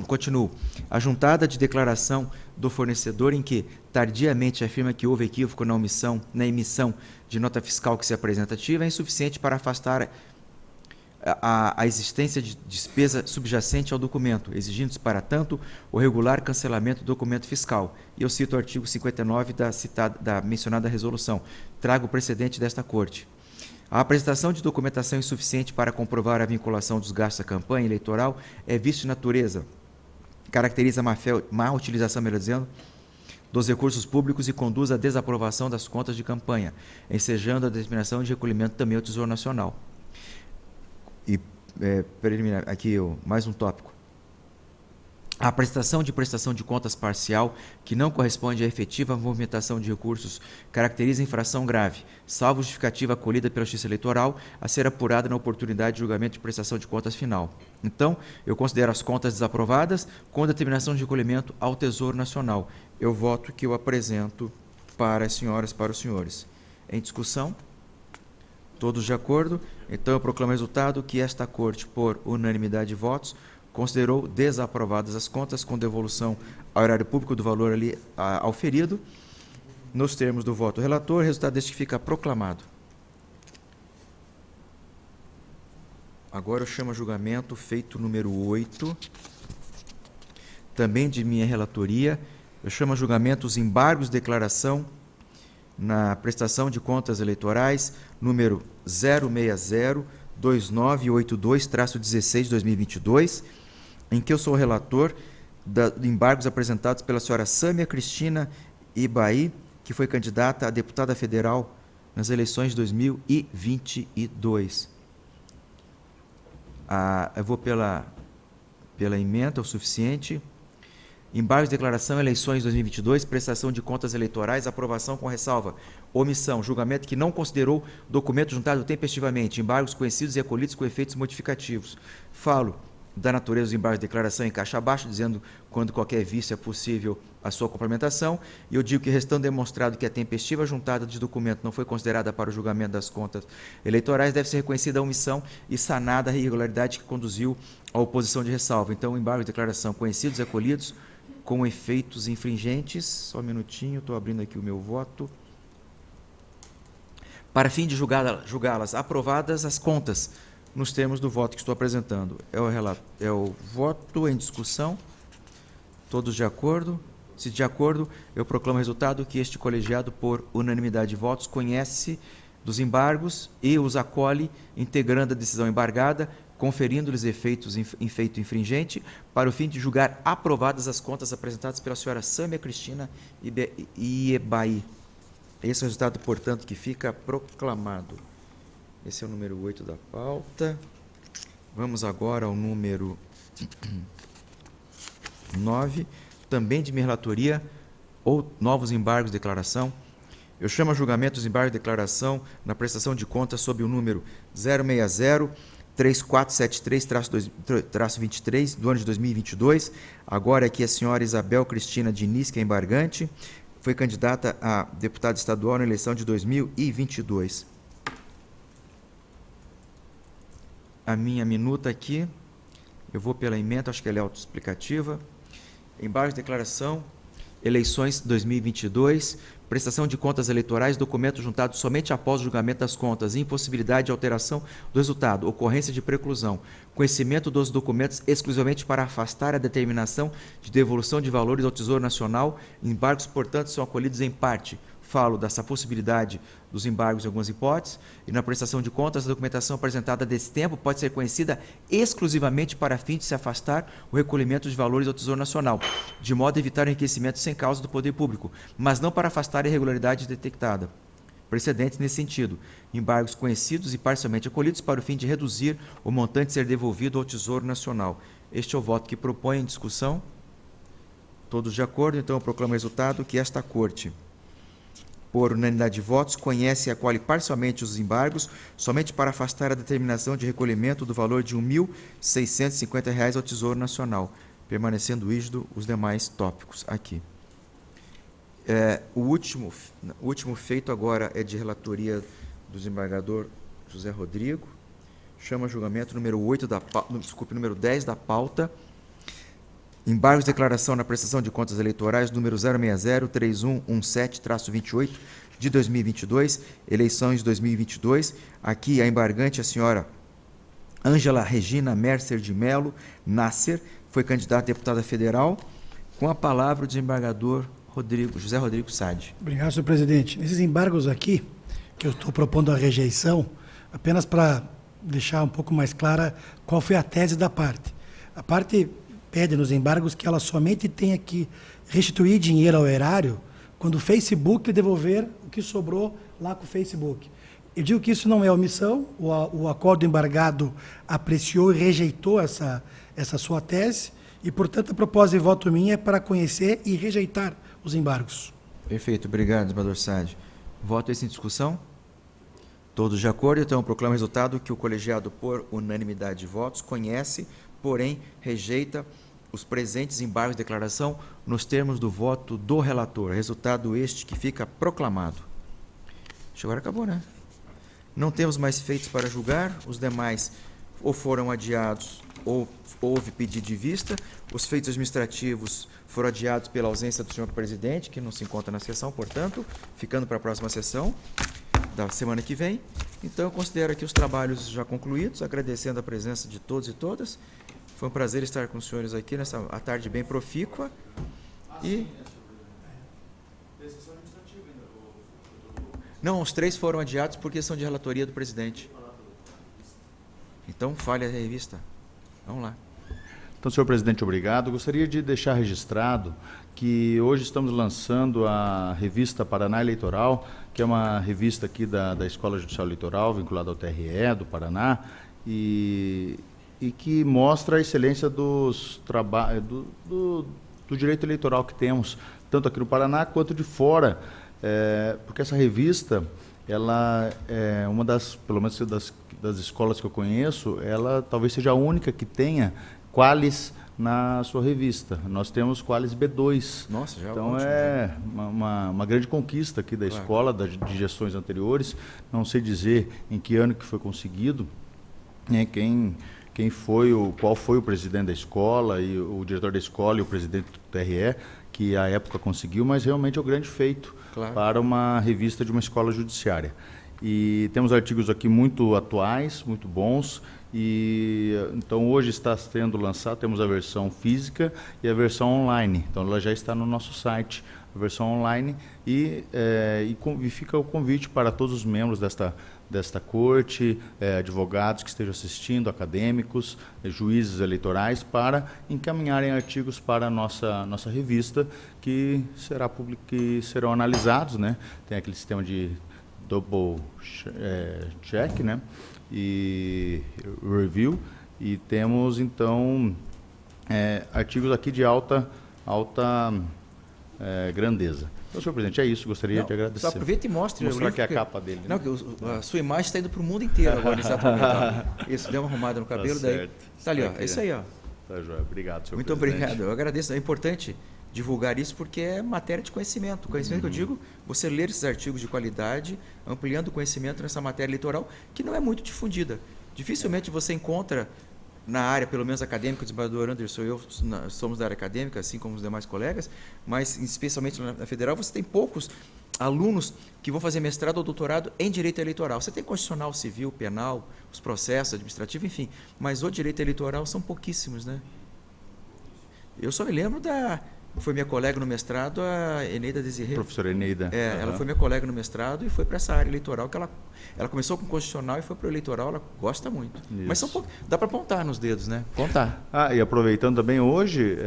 Continuo. A juntada de declaração do fornecedor em que tardiamente afirma que houve equívoco na emissão de nota fiscal que se apresenta ativa é insuficiente para afastar a existência de despesa subjacente ao documento, exigindo-se, para tanto, o regular cancelamento do documento fiscal. E eu cito o artigo 59 da mencionada resolução. Trago o precedente desta Corte. A apresentação de documentação insuficiente para comprovar a vinculação dos gastos da campanha eleitoral é vício de natureza, caracteriza má utilização, melhor dizendo, dos recursos públicos e conduz à desaprovação das contas de campanha, ensejando a determinação de recolhimento também ao Tesouro Nacional. E, preliminar, aqui mais um tópico. A prestação de contas parcial que não corresponde à efetiva movimentação de recursos caracteriza infração grave, salvo justificativa acolhida pela Justiça Eleitoral, a ser apurada na oportunidade de julgamento de prestação de contas final. Então, eu considero as contas desaprovadas com determinação de recolhimento ao Tesouro Nacional. Eu voto que eu apresento para as senhoras e para os senhores. Em discussão? Todos de acordo? Então, eu proclamo o resultado que esta Corte, por unanimidade de votos, considerou desaprovadas as contas com devolução ao erário público do valor ali auferido, nos termos do voto do relator. O resultado deste fica proclamado. Agora eu chamo a julgamento feito número 8, também de minha relatoria. Eu chamo a julgamento os embargos de declaração na prestação de contas eleitorais, número 060-2982-16 de 2022, em que eu sou o relator de embargos apresentados pela senhora Sâmia Cristina Ibaí, que foi candidata a deputada federal nas eleições de 2022. Eu vou pela emenda, o suficiente. Embargos de declaração, eleições 2022, prestação de contas eleitorais, aprovação com ressalva, omissão, julgamento que não considerou documento juntado tempestivamente, embargos conhecidos e acolhidos com efeitos modificativos. Falo da natureza dos embargos de declaração em caixa abaixo, dizendo quando qualquer vício é possível a sua complementação, e eu digo que, restando demonstrado que a tempestiva juntada de documento não foi considerada para o julgamento das contas eleitorais, deve ser reconhecida a omissão e sanada a irregularidade que conduziu à oposição de ressalva. Então, embargos de declaração conhecidos e acolhidos com efeitos infringentes. Só um minutinho, estou abrindo aqui o meu voto. Para fim de julgá-las aprovadas as contas, nos termos do voto que estou apresentando. É o voto em discussão. Todos de acordo? Se de acordo, eu proclamo o resultado que este colegiado, por unanimidade de votos, conhece dos embargos e os acolhe, integrando a decisão embargada, conferindo-lhes efeito infringente, para o fim de julgar aprovadas as contas apresentadas pela senhora Sâmia Cristina Ibaí. Esse é o resultado, portanto, que fica proclamado. Esse é o número 8 da pauta. Vamos agora ao número 9, também de minha relatoria, ou novos embargos de declaração. Eu chamo a julgamento os embargos de declaração na prestação de contas sob o número 060-3473-23 do ano de 2022. Agora aqui a senhora Isabel Cristina Diniz, que é embargante, foi candidata a deputada estadual na eleição de 2022. A minha minuta aqui, eu vou pela emenda, acho que ela é autoexplicativa. Embargos de declaração, eleições 2022, prestação de contas eleitorais, documento juntado somente após o julgamento das contas, impossibilidade de alteração do resultado, ocorrência de preclusão, conhecimento dos documentos exclusivamente para afastar a determinação de devolução de valores ao Tesouro Nacional. Embargos, portanto, são acolhidos em parte. Falo dessa possibilidade dos embargos em algumas hipóteses, e na prestação de contas, a documentação apresentada desse tempo pode ser conhecida exclusivamente para fim de se afastar o recolhimento de valores ao Tesouro Nacional, de modo a evitar o enriquecimento sem causa do poder público, mas não para afastar a irregularidade detectada. Precedentes nesse sentido, embargos conhecidos e parcialmente acolhidos para o fim de reduzir o montante a ser devolvido ao Tesouro Nacional. Este é o voto que propõe em discussão. Todos de acordo? Então eu proclamo o resultado que esta Corte, por unanimidade de votos, conhece e acolhe parcialmente os embargos somente para afastar a determinação de recolhimento do valor de R$ 1.650 ao Tesouro Nacional, permanecendo rígido os demais tópicos aqui. O último feito agora é de relatoria do desembargador José Rodrigo. Chama julgamento número 10 da pauta. Embargos de declaração na prestação de contas eleitorais número 060-3117-28 de 2022, eleições de 2022. Aqui a embargante é a senhora Ângela Regina Mercer de Melo Nasser, foi candidata a deputada federal. Com a palavra o desembargador José Rodrigo Sade. Obrigado, senhor presidente. Esses embargos aqui, que eu estou propondo a rejeição, apenas para deixar um pouco mais clara qual foi a tese da parte. A parte pede nos embargos que ela somente tenha que restituir dinheiro ao erário quando o Facebook devolver o que sobrou lá com o Facebook. Eu digo que isso não é omissão, o acordo embargado apreciou e rejeitou essa sua tese, e, portanto, a proposta de voto minha é para conhecer e rejeitar os embargos. Perfeito, obrigado, desembargador Sade. Voto esse em discussão? Todos de acordo, então eu proclamo o resultado que o colegiado, por unanimidade de votos, conhece, porém rejeita os presentes embargos de declaração nos termos do voto do relator. Resultado este que fica proclamado. Acho que agora acabou, né? Não temos mais feitos para julgar, os demais ou foram adiados ou houve pedido de vista. Os feitos administrativos foram adiados pela ausência do senhor presidente, que não se encontra na sessão, portanto, ficando para a próxima sessão da semana que vem. Então, eu considero aqui os trabalhos já concluídos, agradecendo a presença de todos e todas. Foi um prazer estar com os senhores aqui nessa tarde bem profícua. E... Não, os 3 foram adiados porque são de relatoria do presidente. Então, falha a revista. Vamos lá. Então, senhor presidente, obrigado. Gostaria de deixar registrado que hoje estamos lançando a revista Paraná Eleitoral, que é uma revista aqui da Escola Judicial Eleitoral, vinculada ao TRE do Paraná, e que mostra a excelência dos do direito eleitoral que temos, tanto aqui no Paraná quanto de fora, porque essa revista, ela é uma das, pelo menos das escolas que eu conheço, ela talvez seja a única que tenha qualis na sua revista. Nós temos qualis B2. Nossa, já então ótimo, é uma grande conquista aqui da escola, de gestões anteriores. Não sei dizer em que ano que foi conseguido, né, qual foi o presidente da escola, e o diretor da escola e o presidente do TRE, que à época conseguiu, mas realmente é um grande feito para uma revista de uma escola judiciária. E temos artigos aqui muito atuais, muito bons, e então hoje está sendo lançado, temos a versão física e a versão online. Então ela já está no nosso site, a versão online, e fica o convite para todos os membros desta corte, advogados que estejam assistindo, acadêmicos, juízes eleitorais, para encaminharem artigos para a nossa revista, que serão analisados, né? Tem aquele sistema de double check, né? E review, e temos então artigos aqui de alta grandeza. Então, senhor presidente, é isso. Gostaria de agradecer. Só aproveita e mostre. Mostrar aqui a capa dele. Não, a sua imagem está indo para o mundo inteiro agora, exatamente. Isso, deu uma arrumada no cabelo, daí. Está ali, ó. É isso aí, ó. Tá, joia. Obrigado, senhor Muito presidente. obrigado. Eu agradeço. É importante divulgar isso porque é matéria de conhecimento. Conhecimento que eu digo, você ler esses artigos de qualidade, ampliando o conhecimento nessa matéria eleitoral, que não é muito difundida. Dificilmente você encontra na área, pelo menos acadêmica, o desembargador Anderson e eu somos da área acadêmica, assim como os demais colegas, mas especialmente na federal, você tem poucos alunos que vão fazer mestrado ou doutorado em direito eleitoral. Você tem constitucional, civil, penal, os processos administrativos, enfim, mas o direito eleitoral são pouquíssimos, né? Eu só me lembro foi minha colega no mestrado, a Eneida Desirê. Professora Eneida. Ela foi minha colega no mestrado e foi para essa área eleitoral, que ela começou com constitucional e foi para o eleitoral, ela gosta muito. Isso. Mas dá para apontar nos dedos, né? Apontar. E aproveitando também, hoje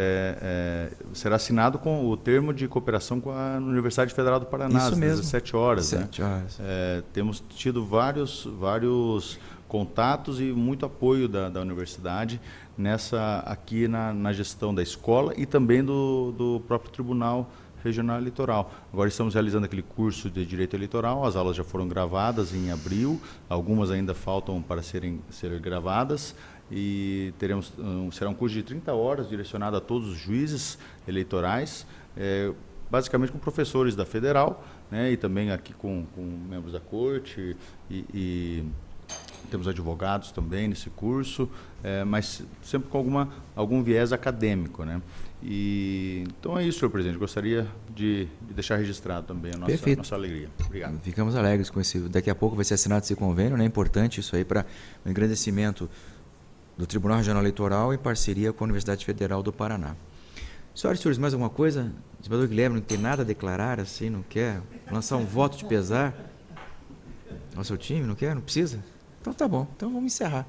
será assinado com o termo de cooperação com a Universidade Federal do Paraná, às 17 horas. 17 horas. Temos tido vários contatos e muito apoio da universidade aqui na gestão da escola e também do próprio Tribunal Regional Eleitoral. Agora estamos realizando aquele curso de Direito Eleitoral, as aulas já foram gravadas em abril, algumas ainda faltam para ser gravadas, e será um curso de 30 horas direcionado a todos os juízes eleitorais, basicamente com professores da Federal, né, e também aqui com membros da Corte e temos advogados também nesse curso, mas sempre com algum viés acadêmico, né? Então é isso, senhor presidente. Gostaria de deixar registrado também a nossa alegria. Obrigado. Ficamos alegres com esse. Daqui a pouco vai ser assinado esse convênio, né? É importante isso aí para o engrandecimento do Tribunal Regional Eleitoral em parceria com a Universidade Federal do Paraná. Senhoras e senhores, mais alguma coisa? O senador Guilherme não tem nada a declarar assim, não quer lançar um voto de pesar ao seu time, não quer? Não precisa? Então tá bom, então vamos encerrar.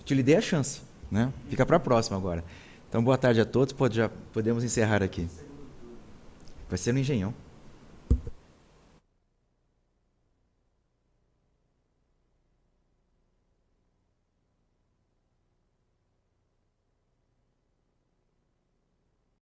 Te lhe dei a chance, né? Fica para a próxima agora. Então boa tarde a todos, já podemos encerrar aqui. Vai ser no Engenhão.